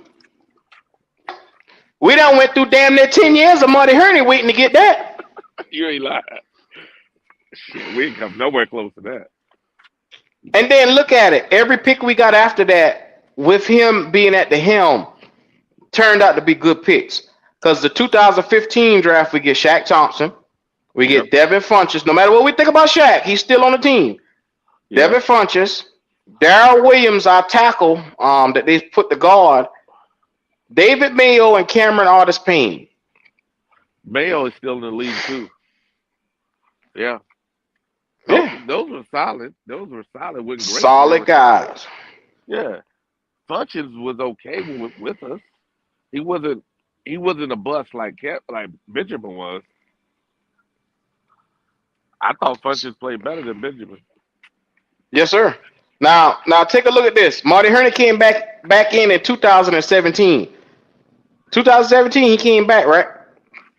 We done went through damn near 10 years of Marty Hurney waiting to get that. You ain't lying. Shit, we ain't come nowhere close to that. And then look at it. Every pick we got after that, with him being at the helm, turned out to be good picks. Because the 2015 draft, we get Shaq Thompson. We Yep. get Devin Funches. No matter what we think about Shaq, he's still on the team. Yeah. Devin Funches, Darrell Williams, our tackle, that they put the guard, David Mayo, and Cameron Artis Payne. Mayo is still in the league too. Yeah. Yeah. Those were solid. Those were solid with great Solid guys. Yeah. Funches was okay with us. He wasn't a bust like Benjamin was. I thought Funches played better than Benjamin. Yes, sir. Now take a look at this. Marty Hurney came back in 2017. 2017, he came back, right?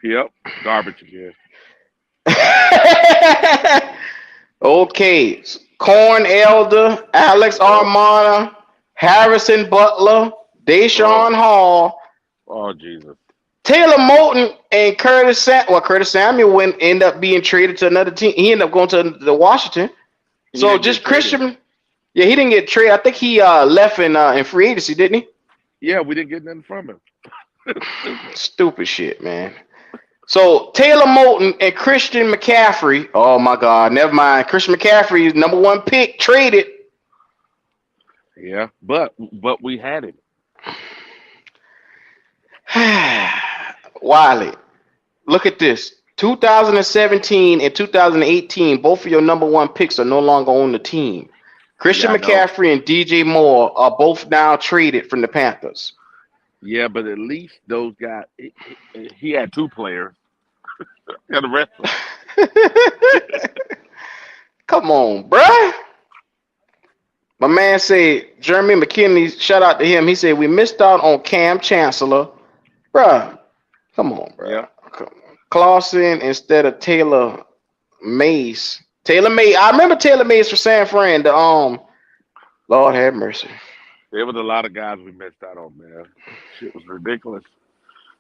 Yep. Garbage again. Okay. Corn Elder, Alex Oh, Armana, Harrison Butler, Deshaun oh, Hall, oh, Jesus. Taylor Moton, and Curtis Samuel went end up being traded to another team. He ended up going to the Washington. He So didn't get just traded. Christian. Yeah, he didn't get traded. I think he left in free agency, didn't he? Yeah, we didn't get nothing from him. Stupid. Stupid shit, man. So Taylor Moton and Christian McCaffrey. Oh my God, never mind. Christian McCaffrey is number one pick, traded. Yeah, but we had him. Wiley, look at this. 2017 and 2018, both of your number one picks are no longer on the team. Yeah, Christian I know. McCaffrey and DJ Moore are both now traded from the Panthers. Yeah, but at least those guys. He had two players. And the rest of Come on, bruh. My man said, Jeremy McKinley, shout out to him. He said, we missed out on Cam Chancellor. Bruh, come on, yeah. bruh. Clausen instead of Taylor Mays. Taylor Mays. I remember Taylor Mays for San Fran. Lord have mercy. There was a lot of guys we missed out on, man. Shit was ridiculous.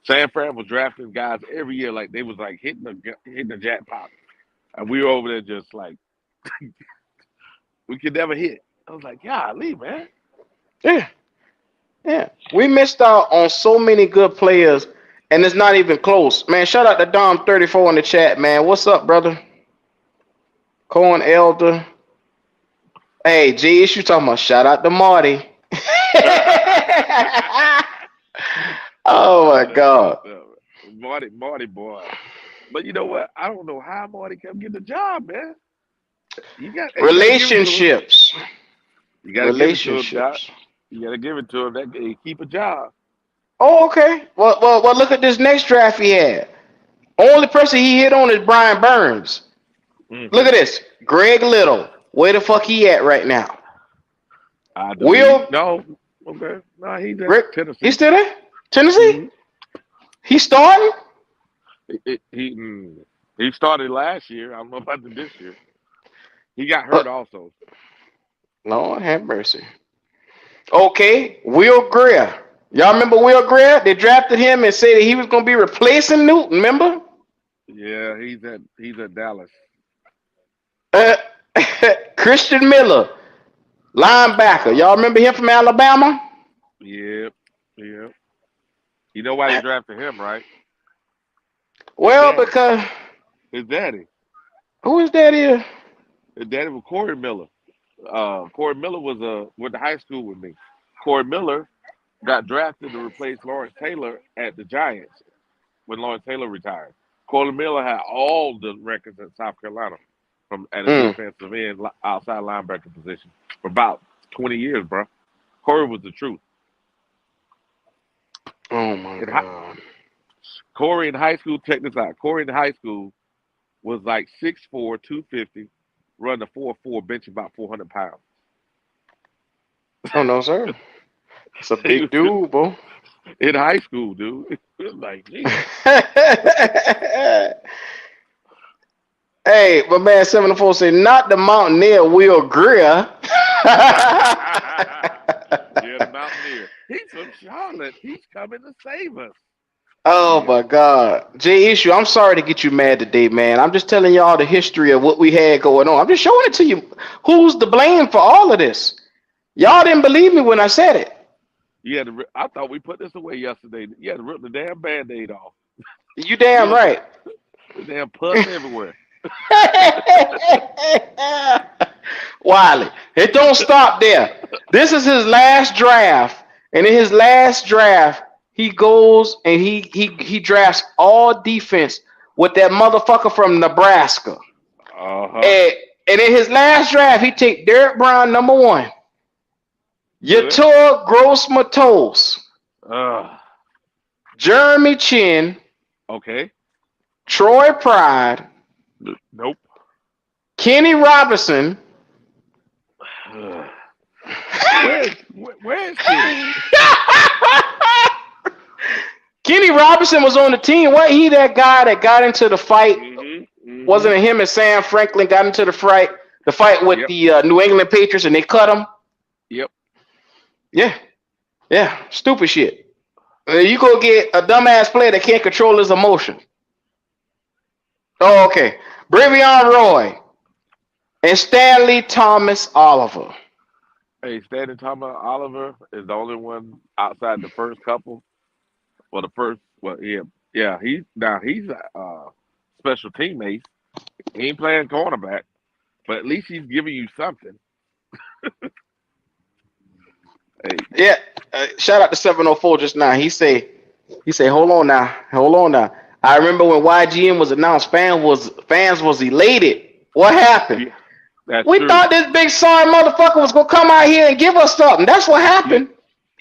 San Fran was drafting guys every year like they was like hitting the jackpot, and we were over there just like we could never hit. I was like, golly, man. Yeah, yeah. We missed out on so many good players, and it's not even close. Man, shout out to Dom34 in the chat, man. What's up, brother? Cohen Elder. Hey, G Issue talking about shout out to Marty. Oh my God. Marty boy. But you know what? I don't know how Marty kept getting the job, man. You gotta give it to him. Relationships. You gotta give it to him, Doc. You gotta give it to him. That he keep a job. Oh, okay. Well, look at this next draft he had. Only person he hit on is Brian Burns. Look at this. Greg Little. Where the fuck he at right now? Will no. Okay. No, he's at Rick, Tennessee. he still there? Tennessee? Mm-hmm. He starting? He started last year. I don't know about this year. He got hurt also. Lord have mercy. Okay, Will Greer. Y'all remember Will Greer? They drafted him and said that he was going to be replacing Newton. Remember? Yeah, he's at Dallas. Christian Miller, linebacker. Y'all remember him from Alabama? Yep. You know why they drafted him, right? Well, because his daddy. Who is that here? His daddy was Corey Miller. Corey Miller went to high school with me. Corey Miller got drafted to replace Lawrence Taylor at the Giants when Lawrence Taylor retired. Corey Miller had all the records at South Carolina at a defensive end, outside linebacker position for about 20 years, bro. Corey was the truth. Oh my God. Corey in high school, check this out. Corey in high school was like 6'4", 250, running a 4.4, bench about 400 pounds. Oh no, sir. It's a big dude, bro. In high school, dude. It was like, geez. Hey, but man, 704 said, not the Mountaineer Will Greer. Yeah, the Mountaineer. He's from Charlotte. He's coming to save us. Oh my God. J Issue, I'm sorry to get you mad today, man. I'm just telling y'all the history of what we had going on. I'm just showing it to you. Who's to blame for all of this? Y'all didn't believe me when I said it. I thought we put this away yesterday. You had to rip the damn Band-Aid off. You damn right. The damn pus everywhere. Wiley, it don't stop there. This is his last draft, and in his last draft, he goes and he drafts all defense with that motherfucker from Nebraska. And in his last draft, he take Derek Brown number 1, Yator Gross-Matos, Jeremy Chin, okay, Troy Pride, nope, Kenny Robinson. Where is he? Kenny Robinson was on the team. Wasn't he that guy that got into the fight? Wasn't Mm-hmm. it him and Sam Franklin got into the fight? The fight with Yep. the New England Patriots and they cut him. Yep. Yeah, yeah, stupid shit. You go get a dumbass player that can't control his emotion. Oh, okay. Bravion Roy and Stanley Thomas Oliver. Hey, Stanley Thomas Oliver is the only one outside the first couple. Well, the first, well, yeah, yeah. He's special teammate. He ain't playing cornerback, but at least he's giving you something. Hey, Yeah, shout out to 704 just now. He say, hold on now. I remember when YGM was announced, fans was elated. What happened? yeah, that's We true. thought this big sorry motherfucker was gonna come out here and give us something. That's what You happened.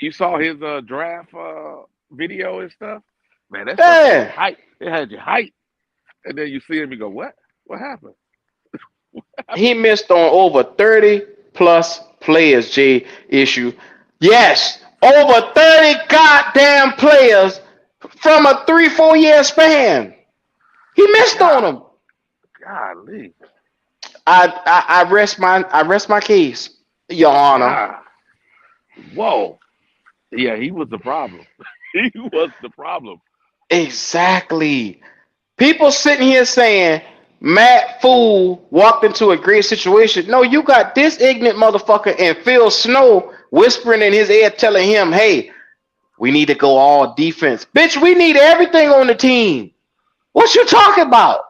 you saw his draft video and stuff. Man, that stuff had you Yeah, hype. It had you hype, and then you see him, you go, "What? What happened? What he happened?" missed on over 30 plus players. J issue. Yes, over 30 goddamn players from a 3-4 year span. He missed on God, them. golly, I rest my case, Your Honor. God, whoa, yeah, he was the problem. He was the problem. Exactly. People sitting here saying Matt Fool walked into a great situation. No, you got this ignorant motherfucker and Phil Snow whispering in his ear telling him, hey, we need to go all defense. Bitch, we need everything on the team. What you talking about?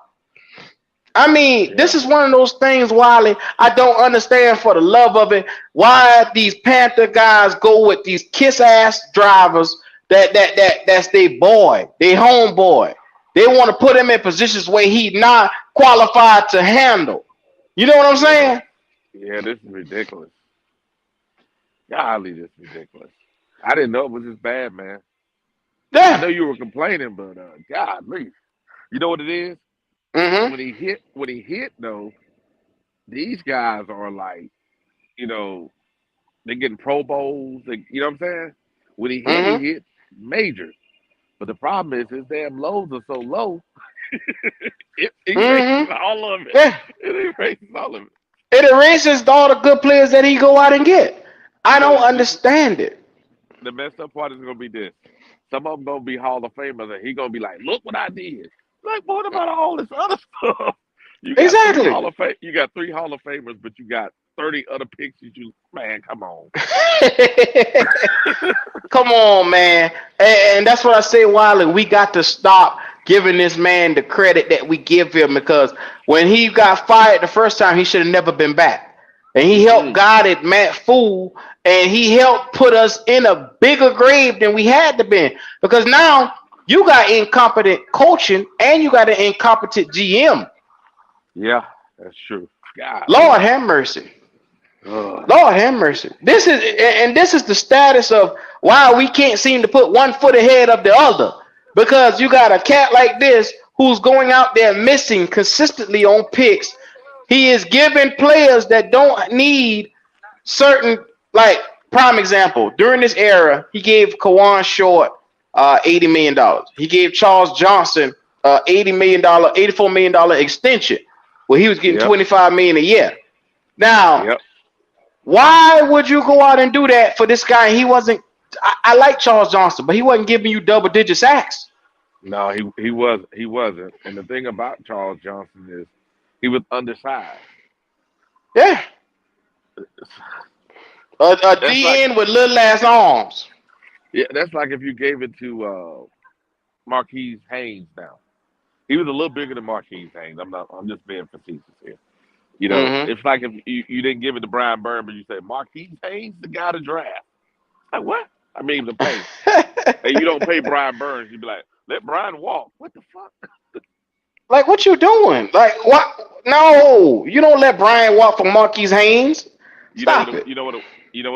I mean, Yeah, this is one of those things, Wiley. I don't understand for the love of it why these Panther guys go with these kiss ass drivers that's their boy, their homeboy. They want to put him in positions where he not qualified to handle. You know what I'm yeah, saying? yeah. This is ridiculous. Golly, this is ridiculous. I didn't know it was this bad, man. I Yeah. know you were complaining, but golly, you know what it is? Mm-hmm. When he hit though, these guys are like, you know, they getting Pro Bowls. You know what I'm saying? When he Mm-hmm. hit major. But the problem is his damn lows are so low, it erases Mm-hmm. all of it. Yeah. It erases all of it. It erases all the good players that he go out and get. You I know, don't understand it. the messed up part is gonna be this. Some of them gonna be Hall of Famers, and he gonna be like, "Look what I did." Like, what about all this other stuff? You got three Exactly. Hall of Fame. You got three Hall of Famers, but you got 30 other picks. Man, come on. Come on, man. And that's what I say, Wiley. We got to stop giving this man the credit that we give him because when he got fired the first time, he should have never been back. And he helped Mm-mm. guided Matt Fool, and he helped put us in a bigger grave than we had to be. Because now you got incompetent coaching and you got an incompetent GM. Yeah, that's true. Lord Golly. have mercy. Ugh. Lord have mercy. This is the status of why we can't seem to put one foot ahead of the other. Because you got a cat like this who's going out there missing consistently on picks. He is giving players that don't need certain, like, prime example. During this era, he gave Kawan Short $80 million. He gave Charles Johnson $80 million, $84 million extension, where he was getting Yep. 25 million a year. Now, Yep. why would you go out and do that for this guy? He wasn't. I like Charles Johnson, but he wasn't giving you double digit sacks. No, he wasn't. And the thing about Charles Johnson is he was undersized. Yeah, a That's like DN with little ass arms. yeah, that's like if you gave it to Marquise Haynes now. He was a little bigger than Marquise Haynes. I'm just being facetious here. You know, Mm-hmm. it's like if you didn't give it to Brian Byrne, but you said Marquise Haynes, the guy to draft. Like what? I mean to pay. And you don't pay Brian Burns, you'd be like, let Brian walk. What the fuck? Like, what you doing? Like, what? No, you don't let Brian walk for Marquise Haynes. You know what Stop it, it. you know what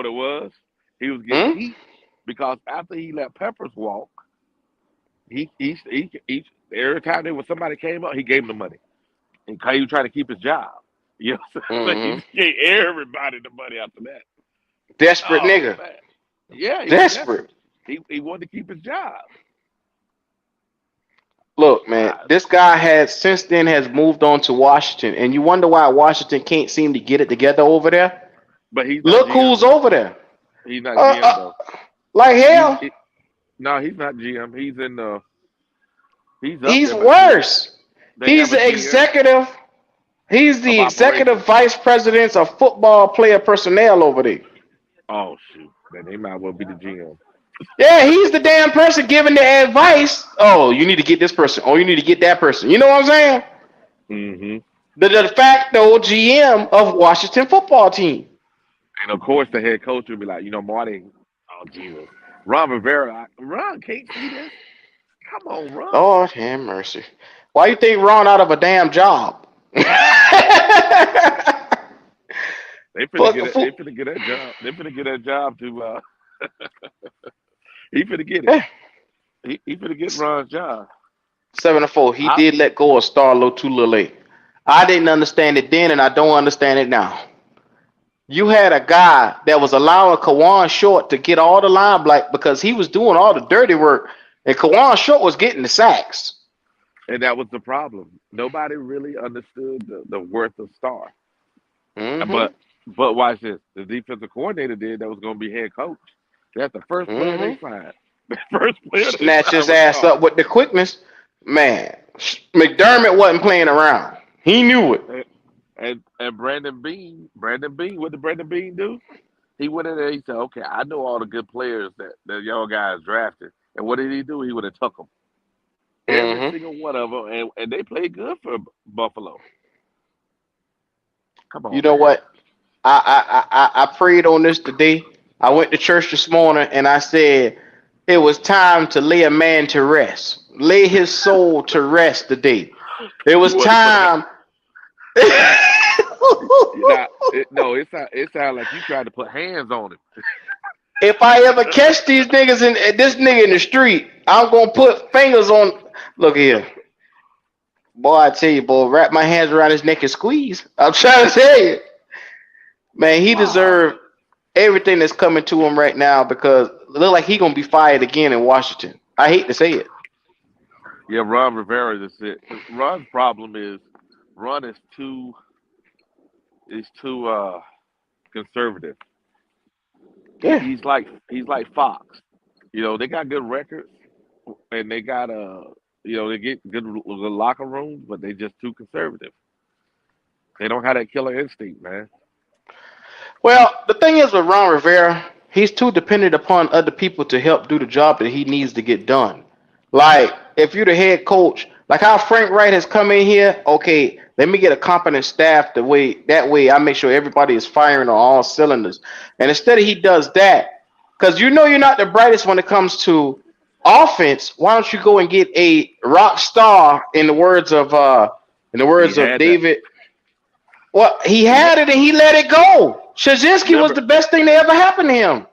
it was? He was getting Hmm? heat because after he let Peppers walk, he every time there was somebody came up, he gave him the money. And he was trying to keep his job. You know what I'm saying? Hmm. So he gave everybody the money after that. Desperate Oh nigga. man. Yeah, he was Desperate. desperate. He wanted to keep his job. Look, man, I, this guy has since then has moved on to Washington, and you wonder why Washington can't seem to get it together over there. but he's not Look GM who's though. over there. He's not Uh, GM uh though. like He's hell, no, he's not GM. He's in he's up he's there, but worse. they have He's a the GM executive. He's of the executive operations. vice president of football player personnel over there. Oh shoot, then he might well be the GM. Yeah, he's the damn person giving the advice. Oh, you need to get this person. Oh, you need to get that person. You know what I'm saying? Hmm. The de facto GM of Washington football team. And of course, the head coach will be like, Marty. Oh Jesus, Ron Rivera. Ron can't see this. Come on, Ron. Lord have mercy. Why you think Ron out of a damn job? They finna Fuck, get it. They finna get that job. They finna get that job to. He finna get it. eh, He finna get Ron's job. 7-4. He I, did let go of Starlo too little late. I didn't understand it then, and I don't understand it now. You had a guy that was allowing Kawan Short to get all the limelight because he was doing all the dirty work, and Kawan Short was getting the sacks. and that was the problem. Nobody really understood the worth of Star. Mm-hmm. But watch this. The defensive coordinator did that was going to be head coach. That's the first player they Mm-hmm. signed. The first player they Snatch signed his was ass Star. up with the quickness. Man, McDermott wasn't playing around. He knew it. And Brandon Bean, what did Brandon Bean do? He went in there. He said, "Okay, I know all the good players that y'all guys drafted." And what did he do? He would have took them, every Mm-hmm. single one of them, and they played good for Buffalo. Come You on, know man. what? I prayed on this today. I went to church this morning and I said it was time to lay a man to rest, lay his soul to rest today. It You was want to put a time. no. It sound like you tried to put hands on him. If I ever catch these niggas in this nigga in the street, I'm gonna put fingers on. Look here, boy. I tell you, boy, wrap my hands around his neck and squeeze. I'm trying to tell you, man. He Wow. deserved everything that's coming to him right now because it look like he gonna be fired again in Washington. I hate to say it. Yeah, Ron Rivera is it. Ron's problem is Ron is too conservative. Yeah, He's like Fox. They got good records and they got they get good locker rooms, but they just too conservative. They don't have that killer instinct, man. well, the thing is with Ron Rivera, he's too dependent upon other people to help do the job that he needs to get done. Like, if you're the head coach, like how Frank Wright has come in here, okay, let me get a competent staff that way I make sure everybody is firing on all cylinders. And instead of he does that, because you know you're not the brightest when it comes to offense, why don't you go and get a rock star in the He words of had that. David. Well, he He had had it and he let it go. Shazinski was remember the best thing that ever happened to him.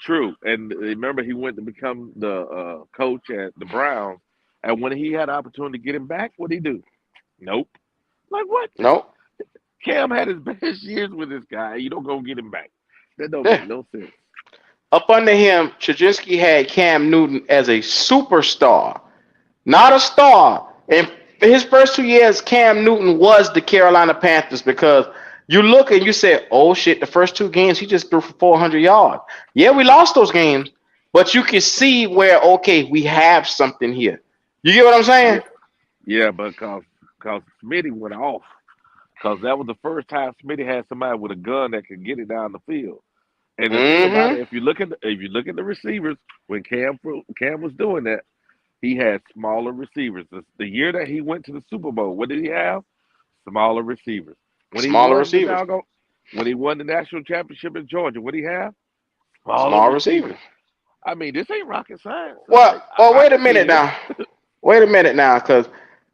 true, and remember he went to become the coach at the Browns, and when he had the opportunity to get him back, what did he do? Nope. Like what? No. Cam had his best years with this guy. You don't go get him back. That don't make Yeah. no sense. Up under him, Shazinski had Cam Newton as a superstar, not a star. And his first 2 years, Cam Newton was the Carolina Panthers because you look and you say, oh shit, the first 2 games he just threw for 400 yards. Yeah, we lost those games, but you can see where, okay, we have something here. You get what I'm Yeah, saying? yeah, but cause Smitty went off. Cause that was the first time Smitty had somebody with a gun that could get it down the field. And the thing about Mm-hmm. it, if you look at the receivers when Cam was doing that, he had smaller receivers. The year that he went to the Super Bowl, what did he have? Smaller receivers. When he Smaller won the receivers. doggone, when he won the national championship in Georgia, what did he have? Smaller Small receivers. receivers. I mean, this ain't rocket science. Well, well, I wait a can see minute this. now. Wait a minute now, because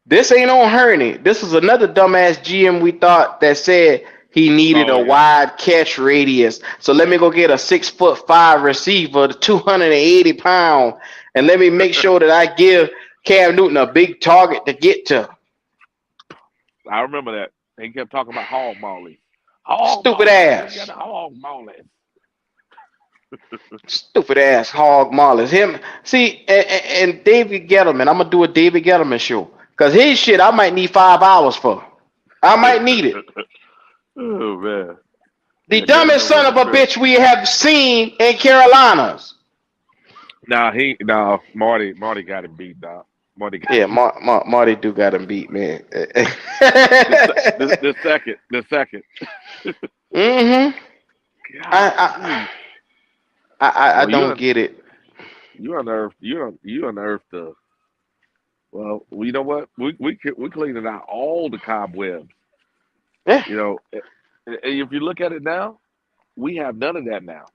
this ain't on Hurney. This is another dumbass GM we thought that said he needed Oh a yeah, wide catch radius. So let me go get a 6'5" receiver, the 280 pound, and let me make sure that I give Cam Newton a big target to get to. I remember that. He kept talking about hog molly. Hog Stupid molly. I just got ass. a hog molly. Stupid ass hog maulers. Him, see, and David Gettleman. I'm gonna do a David Gettleman show because his shit I might need 5 hours for. I might need it. Oh man, The yeah, Gettleman dumbest son was a of a trip. bitch we have seen in Carolinas. Marty got him beat, dog. Marty got Yeah, Marty do got him beat, man. the second. Mm-hmm. Golly. I Well, don't get it. you unearthed the. Well, you know what? We cleaning out all the cobwebs. Yeah. You know, and if you look at it now, we have none of that now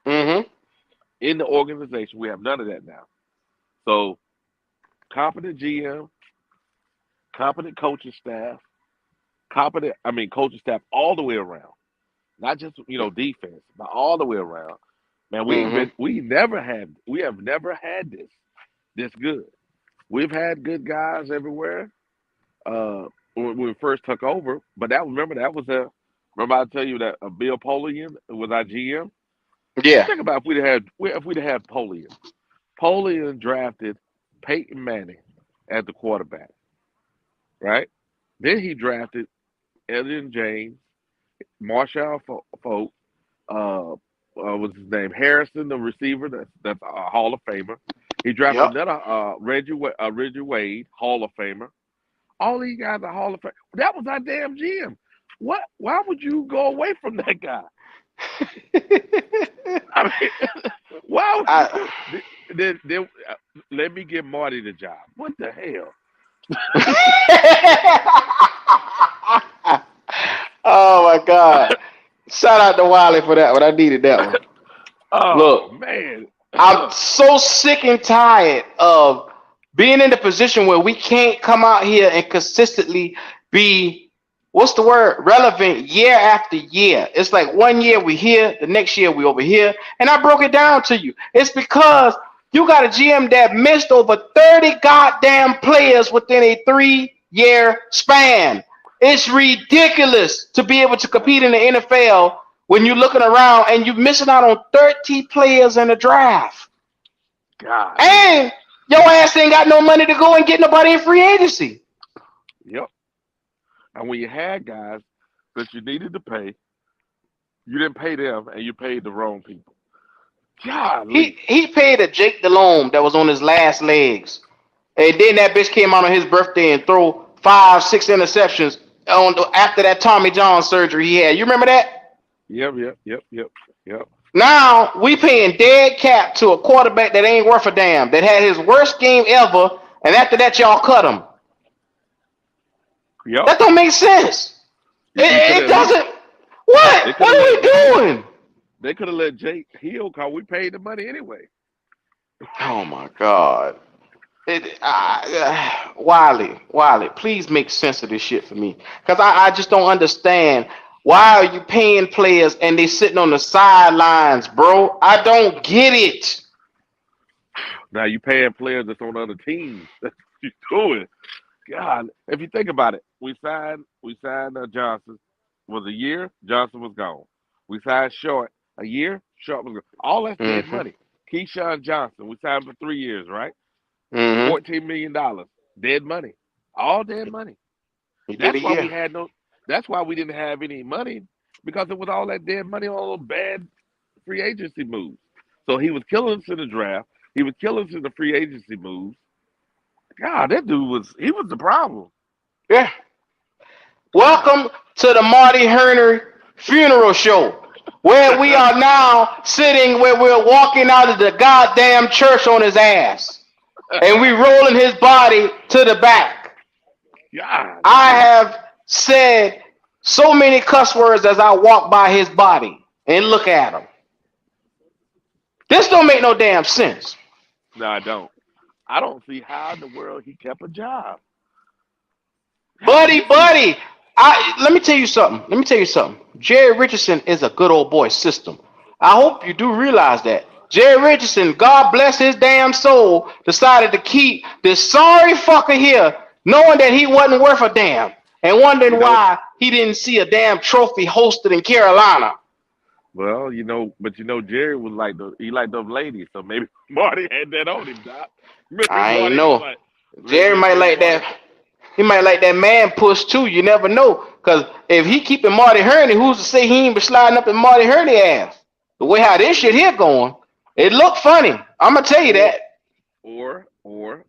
Mm-hmm. in the organization. We have none of that now. So competent GM, competent coaching staff, coaching staff all the way around, not just defense, but all the way around. Man, Mm-hmm. we have never had this good. We've had good guys everywhere. When we first took over, but remember I tell you that Bill Polian was our GM. Yeah. Think about if we'd had Polian. Polian drafted Peyton Manning as the quarterback, right? Then he drafted Elliot James, Marshall Folk, what's his name? Harrison, the receiver, that's a Hall of Famer. He drafted Yep. another Reggie Wade, Hall of Famer. All these guys are Hall of Fame. That was our damn GM. What? Why would you go away from that guy? I mean, why? I, Then let me give Marty the job. What the hell? oh my God. Shout out to Wiley for that one. I needed that one. Oh Look, man. I'm so sick and tired of being in the position where we can't come out here and consistently be, what's the word, relevant year after year. It's like one year we here, the next year we over here. And I broke it down to you. It's because you got a GM that missed over 30 goddamn players within a 3-year span. It's ridiculous to be able to compete in the NFL when you're looking around and you're missing out on 30 players in the draft. God. And your ass ain't got no money to go and get nobody in free agency. Yep. And when you had guys that you needed to pay, you didn't pay them, and you paid the wrong people. Golly. He paid a Jake Delhomme that was on his last legs. And then that bitch came out on his birthday and throw 5-6 interceptions after that Tommy John surgery he had. You remember that? Yep. Now we paying dead cap to a quarterback that ain't worth a damn, that had his worst game ever, and after that y'all cut him. Yep. That don't make sense. It doesn't. What? What are we doing? They could have let Jake heal because we paid the money anyway. Oh my God. Wiley, please make sense of this shit for me. Because I just don't understand. Why are you paying players and they sitting on the sidelines, bro? I don't get it. Now you paying players that's on other teams. That's what you doing. God, if you think about it, we signed Johnson. Was a year, Johnson was gone. We signed Short a year, Short was gone. All that's dead money. Keyshawn Johnson, we signed for 3 years, right? $14 million, dead money, all dead money. That's why we didn't have any money, because it was all that dead money on those bad free agency moves. So he was killing us in the draft. He was killing us in the free agency moves. God, that dude was the problem. Yeah. Welcome to the Marty Hurney funeral show, where we are now sitting where we're walking out of the goddamn church on his ass. And we rolling his body to the back. God. I have said so many cuss words as I walk by his body and look at him. This don't make no damn sense. No, I don't. I don't see how in the world he kept a job. Buddy. Let me tell you something. Jerry Richardson is a good old boy system. I hope you do realize that. Jerry Richardson, God bless his damn soul, decided to keep this sorry fucker here, knowing that he wasn't worth a damn, and wondering why he didn't see a damn trophy hosted in Carolina. Well, but Jerry was like he liked those ladies, so maybe Marty had that on him, Doc. Remember I ain't Marty was know. like, Jerry might remember like Marty? that. He might like that man push too. You never know. Cause if he keeping Marty Hurney, who's to say he ain't been sliding up in Marty Hurney ass? The way how this shit here going, it look funny. I'm gonna tell you Or that. or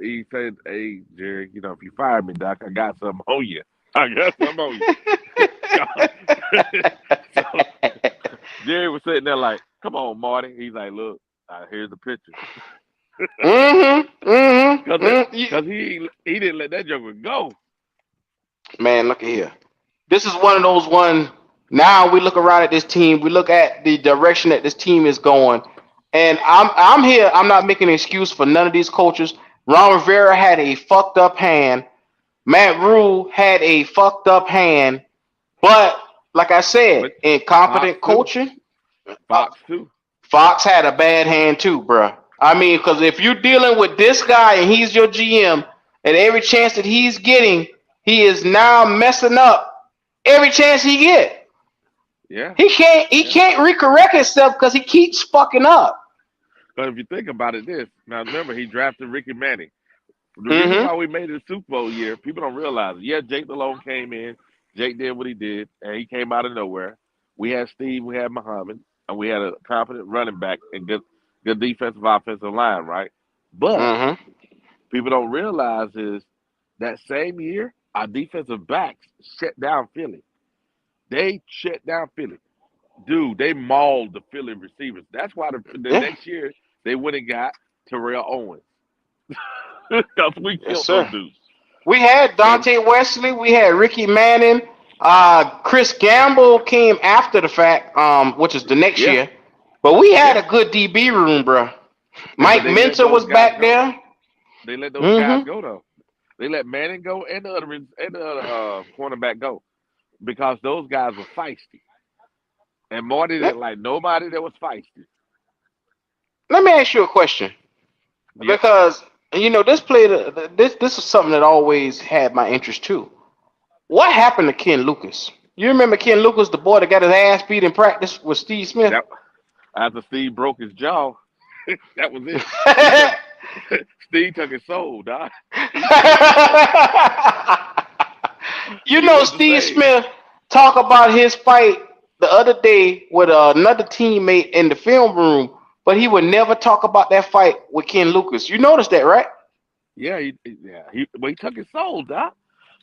he said, "Hey Jerry, if you fire me, Doc, I got something on you. I got something on you." So Jerry was sitting there like, "Come on, Marty." He's like, "Look, here's the picture." Mm-hmm. Cause Mm-hmm. that, Mm. cause he didn't let that joker go. Man, look at here. This is one of those one. Now we look around at this team. We look at the direction that this team is going, and I'm here. I'm not making an excuse for none of these coaches. Ron Rivera had a fucked up hand. Matt Rule had a fucked up hand. But like I said, But Fox incompetent too. coaching. Uh, Fox too. Fox had a bad hand too, bruh. I mean, because if you're dealing with this guy and he's your GM, and every chance that he's getting, he is now messing up every chance he get. Yeah, He yeah. can't recorrect himself because he keeps fucking up. But if you think about it, now remember he drafted Ricky Manning. The reason Mm-hmm. why we made it a Super Bowl year, people don't realize it. Yeah, Jake Malone came in. Jake did what he did, and he came out of nowhere. We had Steve, we had Muhammad, and we had a competent running back and good defensive offensive line, right? But Mm-hmm. people don't realize is that same year our defensive backs shut down Philly. They shut down Philly. Dude, they mauled the Philly receivers. That's why the Yeah. next year they went and got Terrell Owens. Because we Yes, killed those sir. dudes. We had And Dante Wesley. We had Ricky Manning. Chris Gamble came after the fact, which is the next yeah, year. But we had yeah. a good DB room, bro. But Mike they let Minter those was guys back go. there. They let those guys Mm-hmm. go though. They let Manning go and the other cornerback go because those guys were feisty. And Marty Let, didn't like nobody that was feisty. let me ask you a question, Yep. because this played this is something that always had my interest too. What happened to Ken Lucas? You remember Ken Lucas, the boy that got his ass beat in practice with Steve Smith? That after Steve broke his jaw, that was it. He took Steve took his soul, Doc. He took his soul. You He know, wasn't the Steve same. Smith talk about his fight the other day with another teammate in the film room, but he would never talk about that fight with Ken Lucas. You noticed that, right? Yeah, he took his soul, Doc.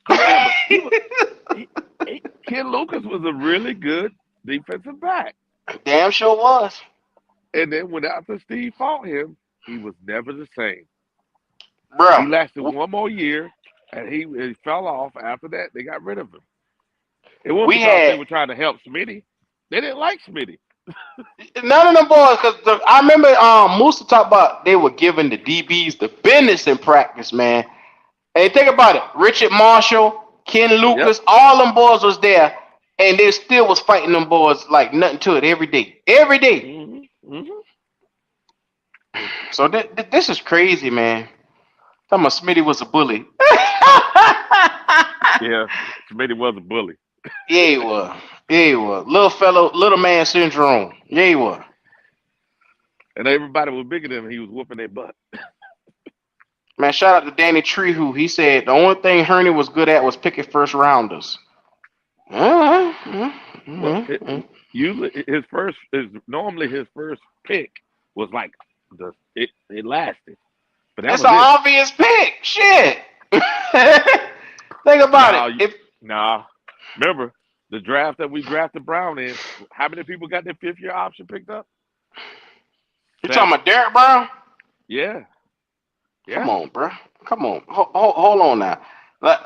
Cause remember, he, Ken Lucas was a really good defensive back. Damn sure was. And then when after Steve fought him, he was never the same. Bro, He lasted one more year, and he fell off. After that, they got rid of him. It wasn't we because they had were trying to help Smitty. They didn't like Smitty. none of them boys, because I remember Musa talked about they were giving the DBs the business in practice, man. And think about it, Richard Marshall, Ken Yep. Lucas, all them boys was there, and they still was fighting them boys like nothing to it every day, every day. Hmm. So this is crazy, man. Talking about Smitty was a bully. Yeah, Smitty was a bully, Yeah, he was. Yeah, he was. Little fellow, little man syndrome. Yeah, he was. and everybody was bigger than him. He was whooping their butt. Man, shout out to Danny Treehoo. He said the only thing Hurney was good at was picking first rounders. Well, usually his normally his first pick was like it lasted, but that It's was an it. obvious pick. Shit. Think about it. Now, If nah, remember the draft that we drafted Brown in? How many people got their fifth year option picked up? you're talking 7. about Derek Brown, Yeah, come yeah. on, bro. Come on. Hold on now. Like,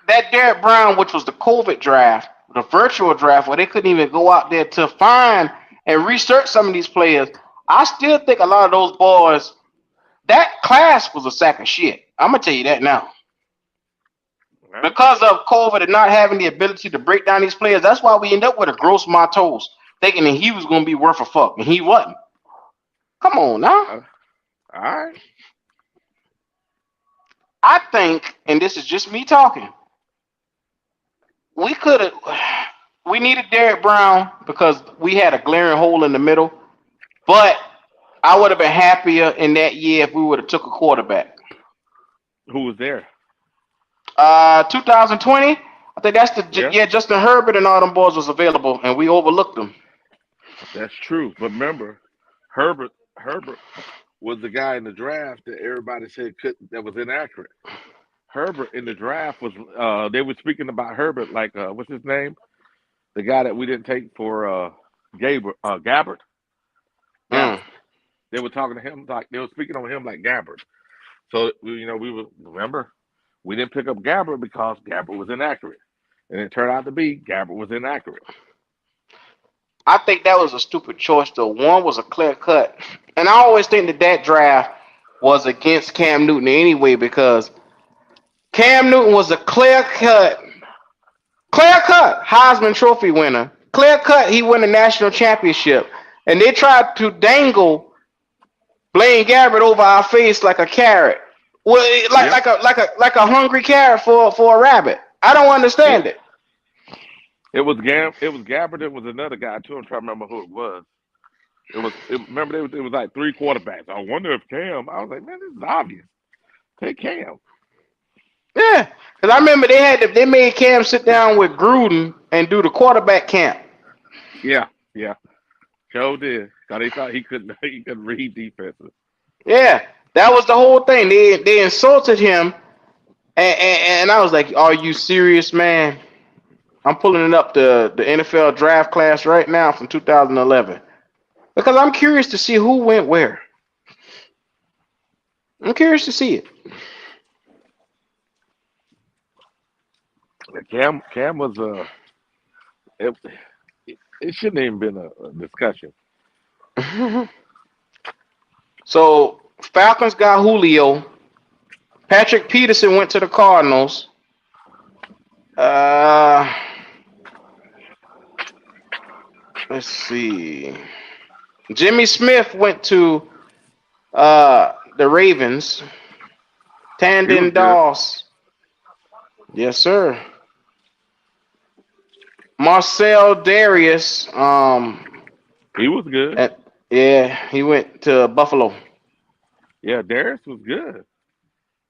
that Derek Brown, which was the COVID draft, the virtual draft, where they couldn't even go out there to find and research some of these players. I still think a lot of those boys, that class was a sack of shit. I'm gonna tell you that now. All right. Because of COVID and not having the ability to break down these players, that's why we end up with a gross Matos, thinking that he was gonna be worth a fuck, and he wasn't. Come on now. Uh, all right. I think, and this is just me talking, we could have we needed Derek Brown because we had a glaring hole in the middle. But I would have been happier in that year if we would have took a quarterback. Who was there? 2020. I think that's Yeah, yeah. Justin Herbert and all them boys was available, and we overlooked them. that's true. But remember, Herbert was the guy in the draft that everybody said that was inaccurate. Herbert in the draft was they were speaking about Herbert like what's his name? The guy that we didn't take for Gabbard. Mm. Gabbard. They were talking to him like they were speaking on him like Gabbard. So we were remember we didn't pick up Gabbard because Gabbard was inaccurate, and it turned out to be Gabbard was inaccurate. I think that was a stupid choice though. One was a clear cut, and I always think that draft was against Cam Newton anyway because Cam Newton was a clear cut Heisman Trophy winner. Clear cut, he won a national championship, and they tried to dangle Blaine Gabbert over our face like a carrot. Well, Yep. like a hungry carrot for a rabbit. I don't It understand it. it was Gabbard. It was another guy too. I'm trying to remember who it was. Remember it was like three quarterbacks. I wonder if Cam. I was like, man, this is obvious. Take Cam. Yeah, because I remember they made Cam sit down with Gruden and do the quarterback camp. Yeah, yeah. Joe did. Cause they thought he couldn't read defenses. Yeah, that was the whole thing. They insulted him, and I was like, "Are you serious, man?" I'm pulling it up the NFL draft class right now from 2011 because I'm curious to see who went where. I'm curious to see it. Cam was it, it shouldn't even been a discussion. So Falcons got Julio. Patrick Peterson went to the Cardinals. Uh, let's see. Jimmy Smith went to the Ravens. He was Tandon good. Doss. Yes, sir. Marcel Darius. He was good. At, yeah, he went to Buffalo. Yeah, Darius was good.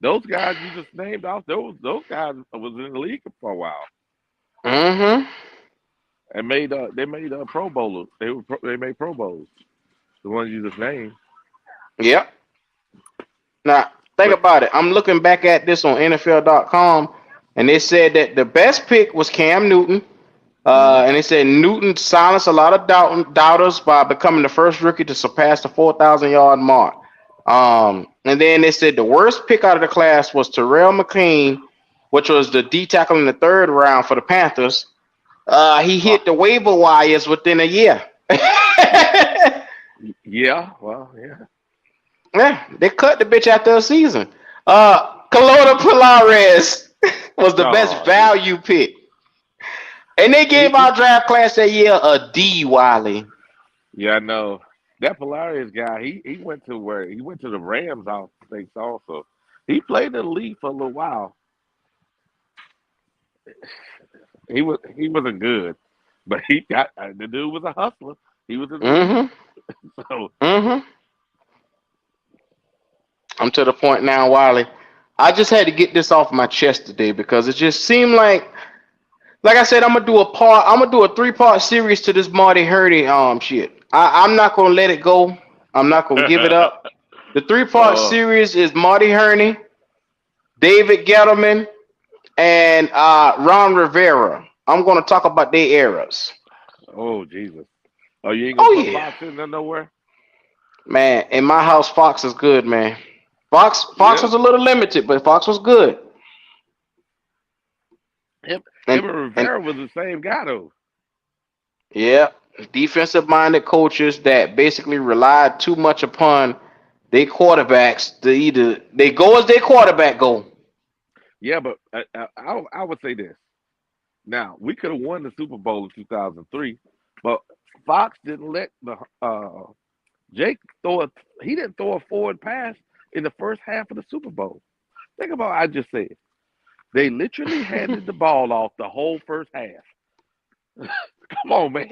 Those guys you just named off, those guys was in the league for a while Mm-hmm. and made they made Pro Bowlers. They made Pro Bowls. The ones you just named. Yep. Now, think But about it. I'm looking back at this on NFL.com, and they said that the best pick was Cam Newton. mhm. And they said Newton silenced a lot of doubters by becoming the first rookie to surpass the 4,000-yard mark. And then they said the worst pick out of the class was Terrell McLean, which was the D tackle in the third round for the Panthers. He uh, hit the waiver wires within a year. yeah, well, yeah. Yeah, they cut the bitch after a season. Kelowna Polares was the best No, value pick. And they gave he our draft class that year a D, Wiley. yeah, I know. That Polaris guy, he went to where he went to the Rams, I think also. He played in the league for a little while. He wasn't good, but he got the dude was a hustler. He was in the league, Mm-hmm. so Mm-hmm. I'm to the point now, Wiley. I just had to get this off my chest today because it just seemed like I said, I'm gonna do a 3-part series to this Marty Hurney shit. I'm not gonna let it go. I'm not gonna give it up. The 3-part uh series is Marty Hurney, David Gettleman, and Ron Rivera. I'm gonna talk about their eras. oh Jesus. Oh, you ain't gonna Oh put yeah, Fox in there nowhere? man. In my house, Fox is good, man. Fox Yeah. was a little limited, but Fox was good. Him And and and Rivera was the same guy though. yeah, defensive minded coaches that basically relied too much upon their quarterbacks to either they go as their quarterback go. Yeah, but I would say this. Now we could have won the Super Bowl in 2003, but Fox didn't let the Jake throw a he didn't throw a forward pass in the first half of the Super Bowl. Think about what I just said. They literally handed the ball off the whole first half. Come on, man.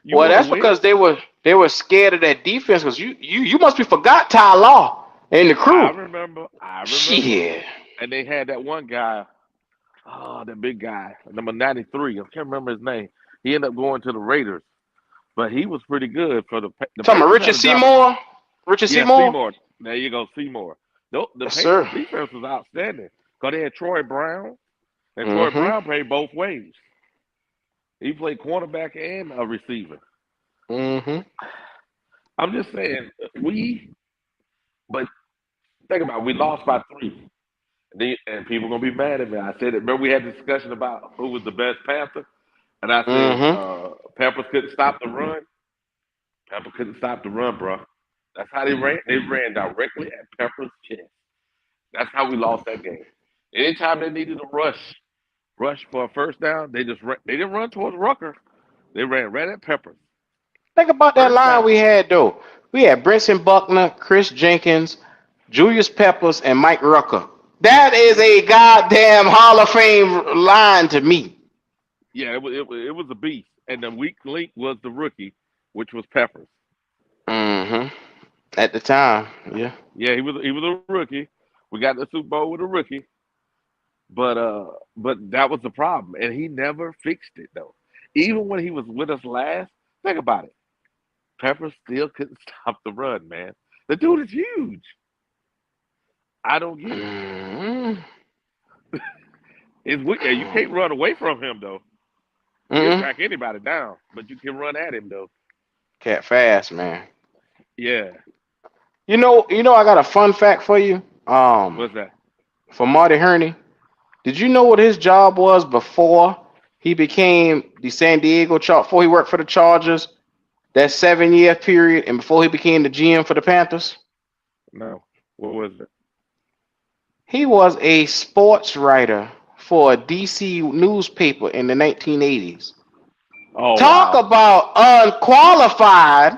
You Well, want to that's win? because they were scared of that defense. Because you must be forgot Ty Law and the I crew. remember. I remember. Shit. And they had that one guy. That big guy, number 93. I can't remember his name. He ended up going to the Raiders, but he was pretty good for the Talking about Panthers had Richard a job. Seymour. Richard Yeah, Seymour. Seymour. There you go, Seymour. The Yes, sir. Panthers defense was outstanding because they had Troy Brown, and Troy Mm-hmm. Brown played both ways. He played cornerback and a receiver. Mm-hmm. I'm just saying but think about it, we lost by 3. And people gonna be mad at me. I said it. Remember we had a discussion about who was the best Panther, and I said Mm-hmm. Peppers couldn't stop the run. Pepper couldn't stop the run, bro. That's how they ran. They ran directly at Pepper's chest. That's how we lost that game. Anytime they needed a rush for a first down, they just ran. They didn't run towards Rucker. They ran right at Peppers. Think about that First line down. we had though. We had Brinson Buckner, Chris Jenkins, Julius Peppers, and Mike Rucker. That is a goddamn Hall of Fame line to me. Yeah, it was a beast. And the weak link was the rookie, which was Peppers. Mm-hmm. At the time, yeah. Yeah, he was a rookie. We got the Super Bowl with a rookie, but that was the problem, and he never fixed it though. Even when he was with us last, think about it. Pepper still couldn't stop the run, man. The dude is huge. I don't get it. Mm-hmm. You can't run away from him though. He'll Mm-hmm. track anybody down, but you can run at him though. Cat fast, man. Yeah. I got a fun fact for you. What's that? For Marty Hurney. Did you know what his job was before he became the San Diego before he worked for the Chargers? That 7 year period, and before he became the GM for the Panthers, No. What was it? he was a sports writer for a DC newspaper in the 1980s. Oh Talk wow. about unqualified.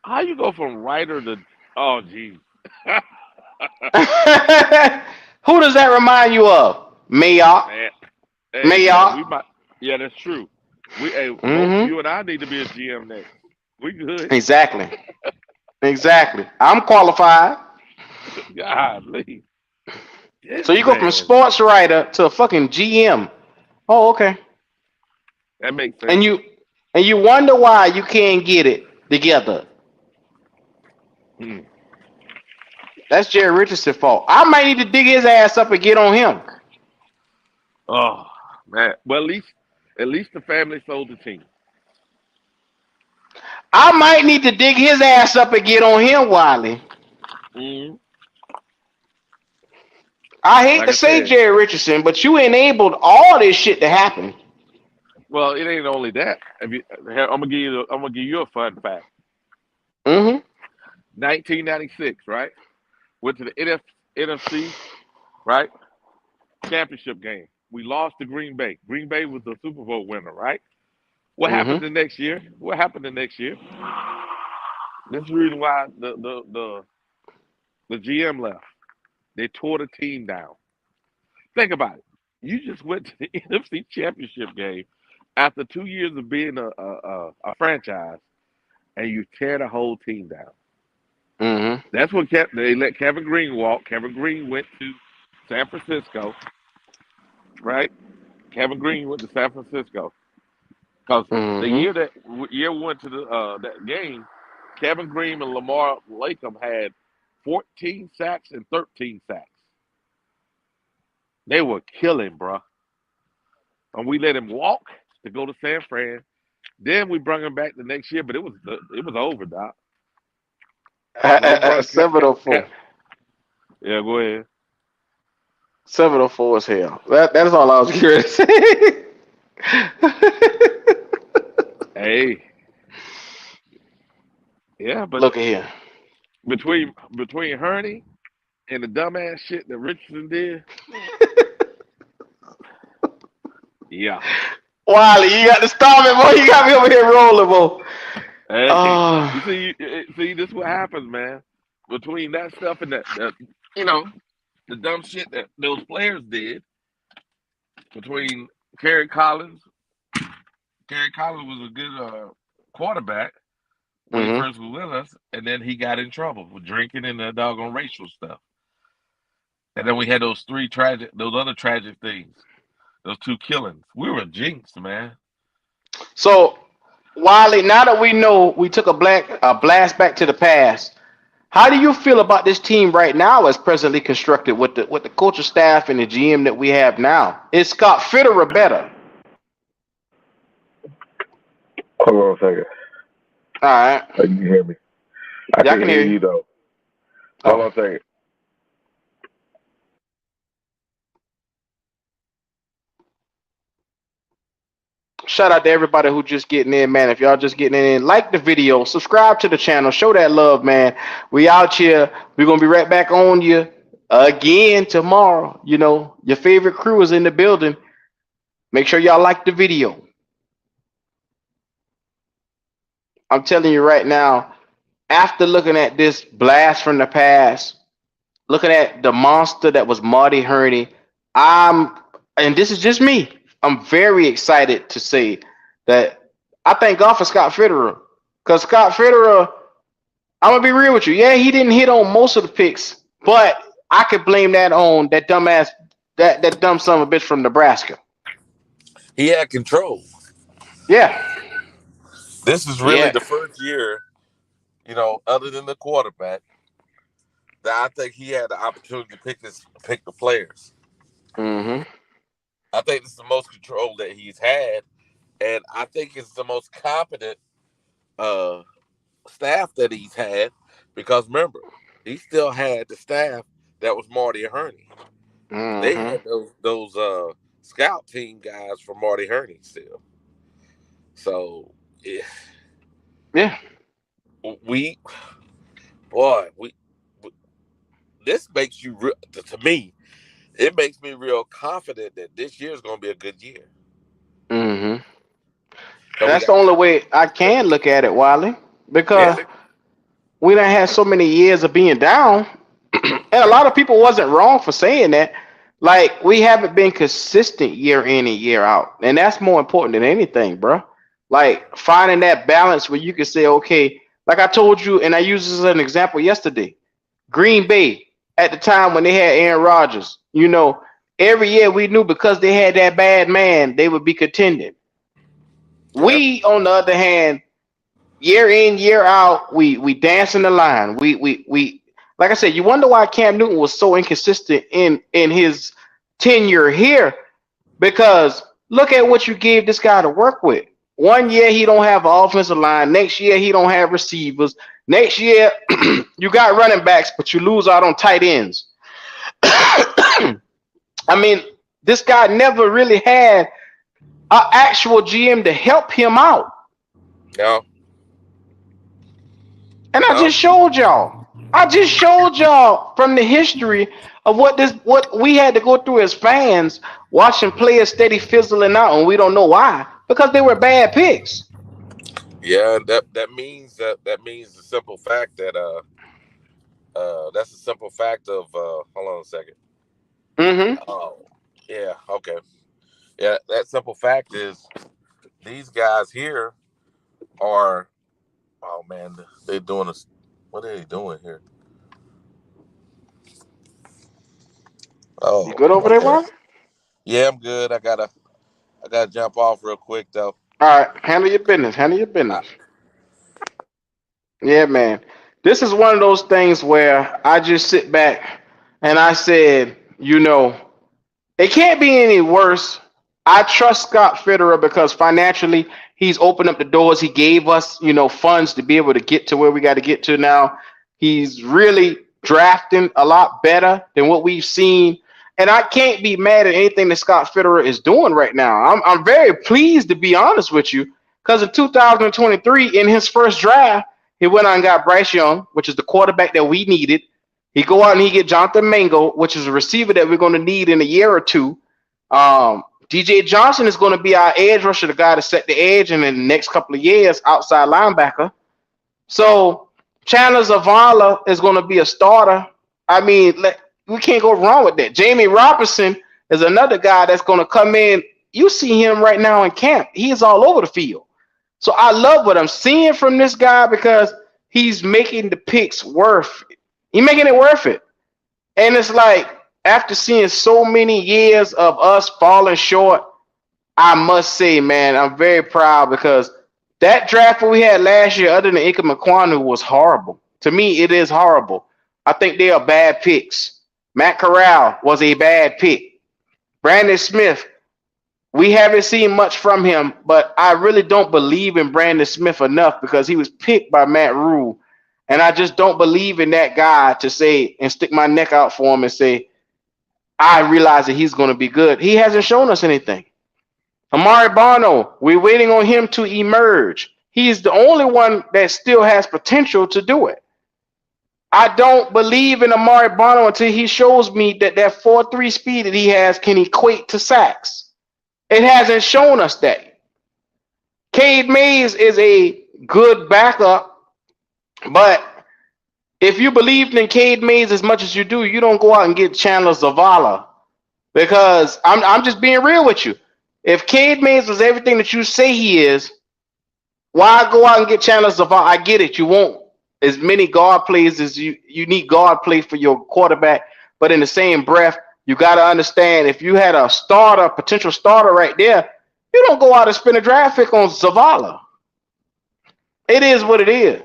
How you go from writer to oh geez. Who does that remind you of? Mayock. Man, hey man, Mayock. we might. Yeah, that's true. Both Mm-hmm. you and I need to be a GM next. We good. Exactly. Exactly. I'm qualified. Golly, this So you go from man. sports writer to a fucking GM. Oh, okay. That makes sense. And you wonder why you can't get it together. Hmm. That's Jerry Richardson's fault. I might need to dig his ass up and get on him. Oh man. Well, at least the family sold the team. I might need to dig his ass up and get on him, Wiley. Hmm. I hate Like to I say said, Jerry Richardson, but you enabled all this shit to happen. well, it ain't only that. I'm gonna give you a fun fact. Mm-hmm. 1996, right? Went to the NFC, right? Championship game. We lost to Green Bay. Green Bay was the Super Bowl winner, right? What happened Mm-hmm. the next year? What happened the next year? This is the reason why the GM left. They tore the team down. Think about it. You just went to the NFC Championship game after 2 years of being a franchise, and you tear the whole team down. Mm-hmm. That's when they let Kevin Green walk. Kevin Green went to San Francisco, right? Kevin Green went to San Francisco because the Mm-hmm. year we went to that game, Kevin Green and Lamar Latham had 14 sacks and 13 sacks. They were killing, bro. And we let him walk to go to San Fran. Then we brought him back the next year, but it was over, Doc. When we brought 704. yeah, go ahead. 704 is hell. That's all I was curious to say. Hey, yeah, but Look at here. between Hurney and the dumbass shit that Richardson did, yeah. Wiley, you got to stop it, boy. You got me over here rolling, boy. Hey, you Oh. see, this what happens, man. Between that stuff and that you know, the dumb shit that those players did between Kerry Collins Kerry Collins was a good quarterback when he Mm-hmm. first was with us, and then he got in trouble with drinking and the doggone racial stuff. And then we had those other tragic things, those two killings. We were jinxed, man. So, Wiley, now that we know we took a blast back to the past, how do you feel about this team right now as presently constructed with the coaching staff and the GM that we have now? Is Scott Fitterer better? Hold on a second. All right. You can hear me. I Yeah, I can can hear hear you. you though. Hold Oh, on a second. shout out to everybody who just getting in, man. If y'all just getting in, like the video, subscribe to the channel, show that love, man. We out here. We're gonna be right back on you again tomorrow. You know, your favorite crew is in the building. Make sure y'all like the video. I'm telling you right now, after looking at this blast from the past, looking at the monster that was Marty Hurney, I'm, and this is just me, I'm very excited to say that I thank God for Scott Fitterer. Because Scott Fitterer, I'm going to be real with you. Yeah, he didn't hit on most of the picks, but I could blame that on that dumbass, that dumb son of a bitch from Nebraska. He had control. Yeah, This is really yeah. the first year, other than the quarterback, that I think he had the opportunity to pick the players. Mm-hmm. I think this is the most control that he's had, and I think it's the most competent uh, staff that he's had. Because remember, he still had the staff that was Marty and Hurney. They Mm-hmm. had those scout team guys from Marty Hurney still. So yeah, Yeah. we boy we this makes you to me. It makes me real confident that this year is going to be a good year. Mm-hmm. So we That's the got only way I can look at it, Wiley, yeah, because we done had so many years of being down, and a lot of people wasn't wrong for saying that. Like we haven't been consistent year in and year out, and that's more important than anything, bro. Like finding that balance where you can say, okay, like I told you, and I used this as an example yesterday. Green Bay at the time when they had Aaron Rodgers, every year we knew because they had that bad man, they would be contending. yep, We, on the other hand, year in, year out, we dance in the line. We like I said, you wonder why Cam Newton was so inconsistent in his tenure here, because look at what you gave this guy to work with. One year he don't have an offensive line. Next year he don't have receivers. Next year you got running backs, but you lose out on tight ends. I mean, this guy never really had an actual GM to help him out. no, And I no, just showed y'all. I just showed y'all from the history of what we had to go through as fans, watching players steady fizzling out, and we don't know why. Because they were bad picks. yeah. That means the simple fact that that's the simple fact of hold on a second. Mm-hmm. Oh, yeah, okay, yeah. That simple fact is these guys here are. Oh man, they're doing this. What are they doing here? You Oh, good over there, okay. Ron? Yeah, I'm good. I gotta jump off real quick though. All right, handle your business. Handle your Uh, business. Yeah, man. This is one of those things where I just sit back and I said, it can't be any worse. I trust Scott Fitterer because financially he's opened up the doors. He gave us, funds to be able to get to where we got to get to now. He's really drafting a lot better than what we've seen. And I can't be mad at anything that Scott Fitterer is doing right now. I'm very pleased to be honest with you, because in 2023, in his first draft, he went out and got Bryce Young, which is the quarterback that we needed. He go out and he get Jonathan Mango, which is a receiver that we're going to need in a year or two. DJ Johnson is going to be our edge rusher, the guy to set the edge in the next couple of years, outside linebacker. So Chandler Zavala is going to be a starter. I mean, we can't go wrong with that. Jamie Robinson is another guy that's going to come in, you see him right now in camp. He is all over the field. So I love what I'm seeing from this guy because he's making the picks worth it. He's making it worth it. And it's like after seeing so many years of us falling short, I must say, man, I'm very proud because that draft we had last year, other than Ika McQuanu, was horrible. To me, it is horrible. I think they are bad picks. Matt Corral was a bad pick. Brandon Smith, we haven't seen much from him, but I really don't believe in Brandon Smith enough because he was picked by Matt Rule. And I just don't believe in that guy to say and stick my neck out for him and say, I realize that he's going to be good. He hasn't shown us anything. Amari Barno, we're waiting on him to emerge. He's the only one that still has potential to do it. I don't believe in Amari Barno until he shows me that 4.3 speed that he has can equate to sacks. It hasn't shown us that. Cade Mays is a good backup, but if you believed in Cade Mays as much as you do, you don't go out and get Chandler Zavala. Because I'm just being real with you. If Cade Mays was everything that you say he is, why go out and get Chandler Zavala? I get it. You won't as many guard plays as you need guard play for your quarterback. But in the same breath, you got to understand if you had a starter, potential starter right there, you don't go out and spend a draft pick on Zavala. It is what it is.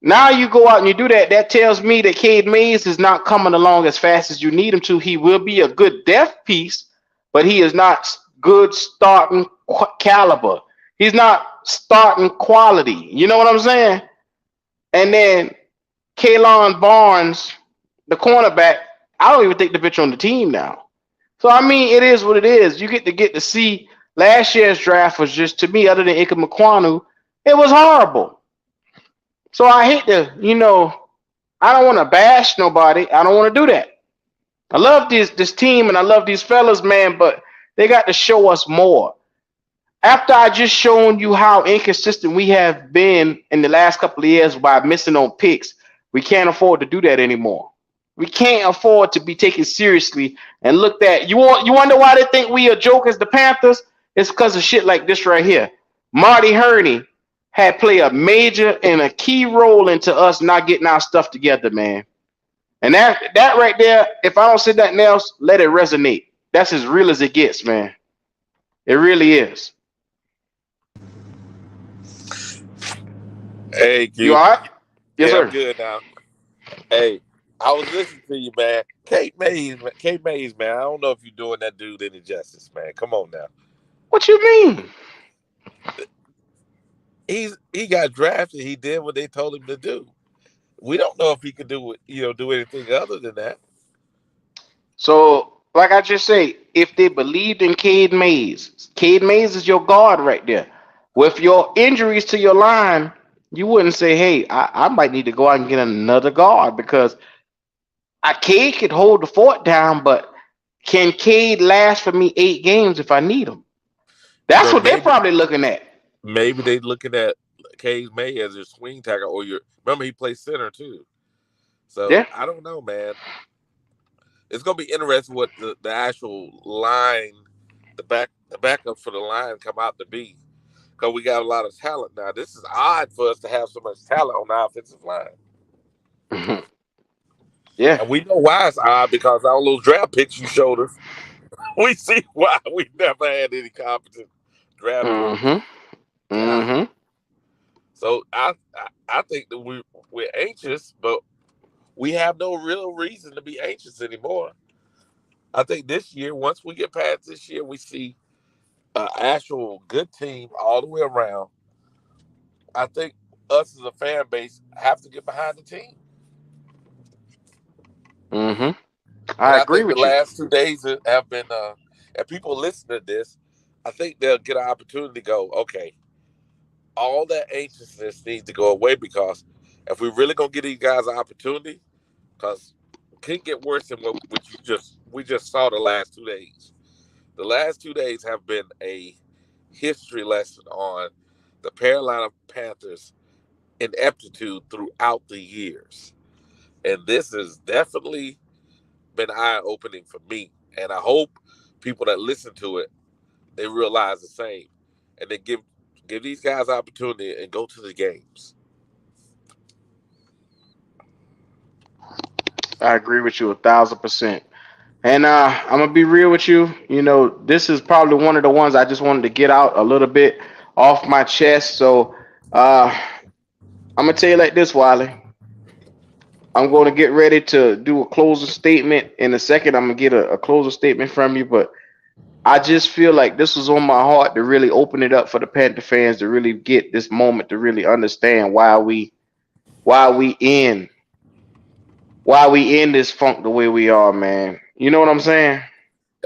Now you go out and you do that. That tells me that Cade Mays is not coming along as fast as you need him to. He will be a good depth piece, but he is not good starting caliber. He's not starting quality. You know what I'm saying? And then Kaylon Barnes, the cornerback, I don't even think the bitch on the team now. So, I mean, it is what it is. You get to see last year's draft was just, to me, other than Ika McQuanu, it was horrible. So I hate to, I don't want to bash nobody. I don't want to do that. I love this team and I love these fellas, man, but they got to show us more. After I just shown you how inconsistent we have been in the last couple of years by missing on picks, we can't afford to do that anymore. We can't afford to be taken seriously and looked at. You wonder why they think we a joke as the Panthers? It's because of shit like this right here. Marty Hurney had played a major and a key role into us not getting our stuff together, man. And that right there, if I don't say nothing else, let it resonate. That's as real as it gets, man. It really is. Hey, Q. You all right? Yes, sir. I'm good now. Hey, I was listening to you, man. Kate Mays, man. I don't know if you're doing that dude any justice, man. Come on now. What you mean? He got drafted. He did what they told him to do. We don't know if he could do anything other than that. So, like I just say, if they believed in Cade Mays is your guard right there. With your injuries to your line, you wouldn't say, hey, I might need to go out and get another guard because Cade could hold the fort down, but can Cade last for me 8 games if I need him? That's what they're probably looking at. Maybe they're looking at Cade May as your swing tackle, or remember he plays center too. So yeah. I don't know, man. It's gonna be interesting what the actual line, the backup for the line come out to be, because we got a lot of talent now. This is odd for us to have so much talent on the offensive line. Mm-hmm. Yeah, and we know why it's odd, because all those draft picks you showed us, we see why we never had any competent draft picks. Mm-hmm. Mm-hmm. So I think that we're anxious, but we have no real reason to be anxious anymore. I think this year, once we get past this year, we see an actual good team all the way around. I think us as a fan base have to get behind the team. Mm-hmm. I agree with you. The last 2 days have been, and people listen to this, I think they'll get an opportunity to go, okay, all that anxiousness needs to go away, because if we're really going to get these guys an opportunity, because it can't get worse than what we just saw the last 2 days. The last 2 days have been a history lesson on the Carolina Panthers' ineptitude throughout the years. And this has definitely been eye-opening for me. And I hope people that listen to it, they realize the same, and they give these guys opportunity and go to the games. I agree with you 1,000%. And I'm gonna be real with you. You know, this is probably one of the ones I just wanted to get out a little bit off my chest. So uh, I'm gonna tell you like this, Wiley. I'm going to get ready to do a closing statement in a second. I'm gonna get a closing statement from you, but I just feel like this was on my heart to really open it up for the Panther fans to really get this moment to really understand why we in why we in this funk the way we are, man. You know what I'm saying?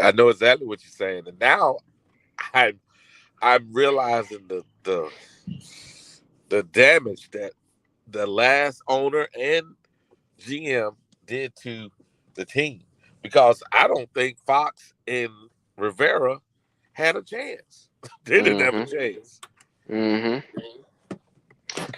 I know exactly what you're saying, and now I'm I'm realizing the damage that the last owner and GM did to the team, because I don't think Fox and Rivera had a chance. They didn't have a Mm-hmm. chance. Mm-hmm.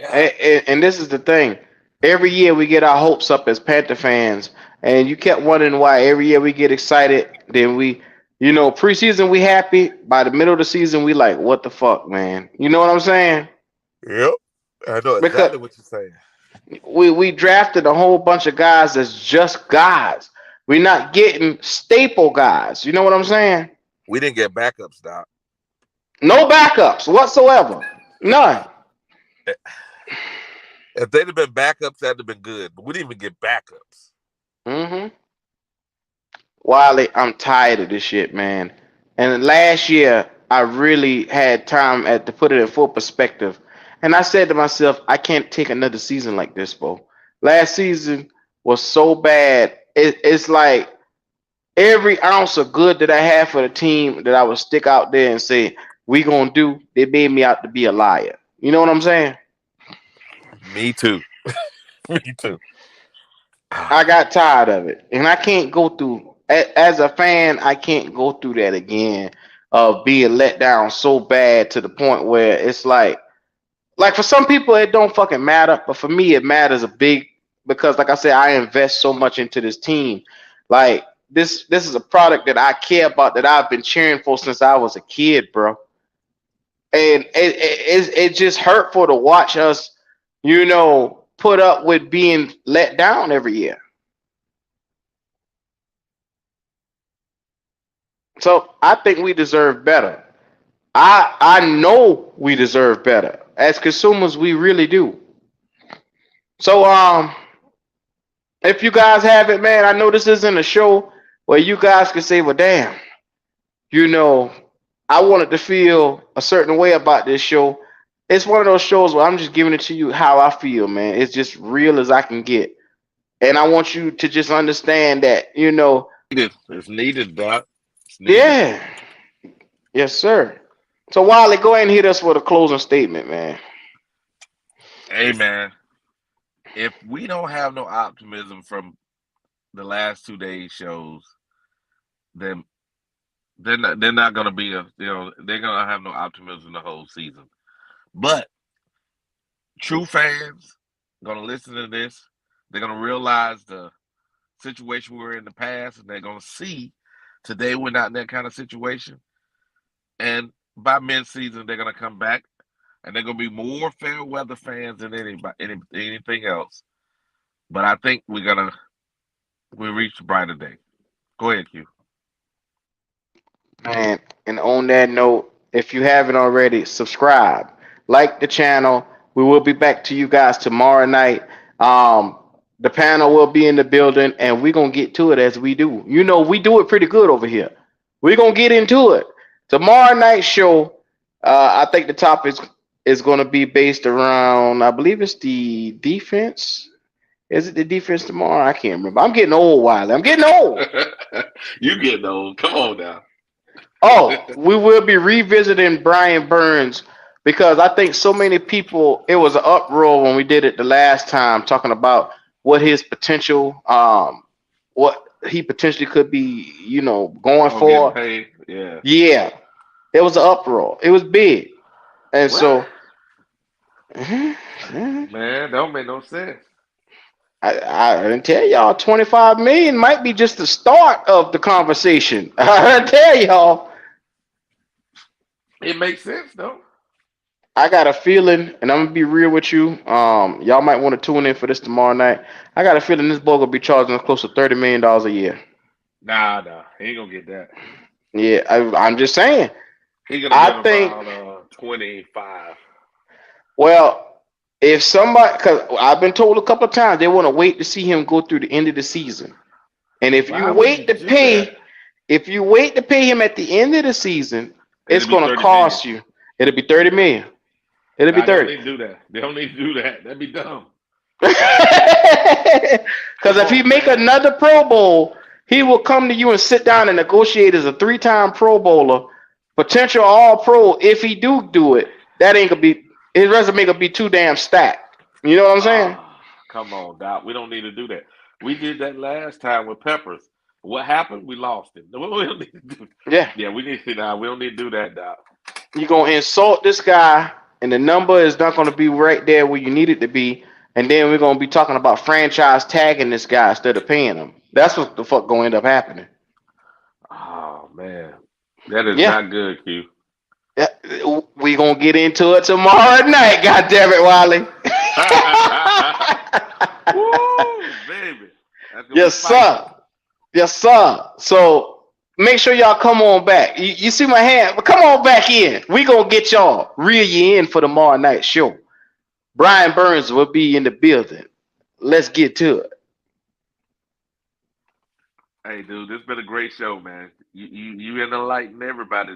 God. And this is the thing. Every year we get our hopes up as Panther fans, and you kept wondering why every year we get excited. Then preseason we happy. By the middle of the season, we like, what the fuck, man? You know what I'm saying? Yep. I know Because exactly what you're saying. we drafted a whole bunch of guys that's just guys. We're not getting staple guys. You know what I'm saying? We didn't get backups, Doc. No backups whatsoever. None. If they'd have been backups, that'd have been good. But we didn't even get backups. Mm-hmm. Wiley, I'm tired of this shit, man. And last year, I really had time to put it in full perspective. And I said to myself, I can't take another season like this, bro. Last season was so bad. It's like every ounce of good that I had for the team that I would stick out there and say, we gonna do, they made me out to be a liar. You know what I'm saying? Me too. Me too. I got tired of it, and I can't go through. As a fan, I can't go through that again of being let down so bad to the point where it's like for some people it don't fucking matter, but for me it matters a big because, like I said, I invest so much into this team. Like this is a product that I care about that I've been cheering for since I was a kid, bro. And it's just hurtful to watch us, put up with being let down every year. So I think we deserve better. I know we deserve better. As consumers, we really do. So if you guys have it, man, I know this isn't a show where you guys can say, well, damn, you know, I wanted to feel a certain way about this show. It's one of those shows where I'm just giving it to you how I feel, man. It's just real as I can get. And I want you to just understand that, It's needed, Doc. It's needed. yeah, yes, sir. So Wiley, go ahead and hit us with a closing statement, man. Hey, man. If we don't have no optimism from the last 2 days shows, then they're not gonna be they're gonna have no optimism the whole season. But true fans gonna listen to this. They're gonna realize the situation we were in the past, and they're gonna see today we're not in that kind of situation. And by mid-season, they're gonna come back, and they're gonna be more fair weather fans than anything else. But I think we reached a brighter day. Go ahead, Q. Man, and on that note, if you haven't already, subscribe, like the channel. We will be back to you guys tomorrow night. The panel will be in the building, and we're gonna get to it as we do. We do it pretty good over here. We're gonna get into it. Tomorrow night's show, I think the topic is gonna be based around, I believe it's the defense. Is it the defense tomorrow? I can't remember. I'm getting old, Wiley. I'm getting old. You getting old? Come on now. Oh, we will be revisiting Brian Burns because I think so many people, it was an uproar when we did it the last time, talking about what his potential, what he potentially could be, going Oh, getting for. paid. Yeah. Yeah, it was an uproar. It was big. And What? so, Man, that don't make no sense. I didn't tell y'all 25 million might be just the start of the conversation. I didn't tell y'all. It makes sense though. I got a feeling, and I'm gonna be real with you. Y'all might want to tune in for this tomorrow night. I got a feeling this boy gonna be charging us close to $30 million a year. Nah, he ain't gonna get that. Yeah, I'm just saying. He gonna I get think. around 25. Well, if somebody, because I've been told a couple of times they want to wait to see him go through the end of the season, and Why would you do that? if you wait to pay him at the end of the season, it's It'll be gonna 30 million. cost you. It'll be 30 million. It'll be Nah, they don't 30. need to do that. They don't need to do that. That'd be dumb. Because Come if he on, make man. another Pro Bowl, he will come to you and sit down and negotiate as a 3-time Pro Bowler, potential All Pro. If he do it, that ain't gonna be his resume gonna be too damn stacked. You know what I'm saying? Come on, Doc. We don't need to do that. We did that last time with Peppers. What happened? We lost it. We don't need to do. Yeah. Yeah, we need to. Nah, we don't need to do that, Doc. You're gonna insult this guy, and the number is not gonna be right there where you need it to be, and then we're gonna be talking about franchise tagging this guy instead of paying him. That's what the fuck gonna end up happening. Oh man, that is Yeah. not good, Q. Yeah, we gonna get into it tomorrow night. God damn it, Wiley. Woo, baby. That's gonna Yes, be spicy. sir. Yes, sir. So make sure y'all come on back. You see my hand? But come on back in. We gonna get y'all reel you in for tomorrow night show. Brian Burns will be in the building. Let's get to it. Hey, dude, this has been a great show, man. You enlighten everybody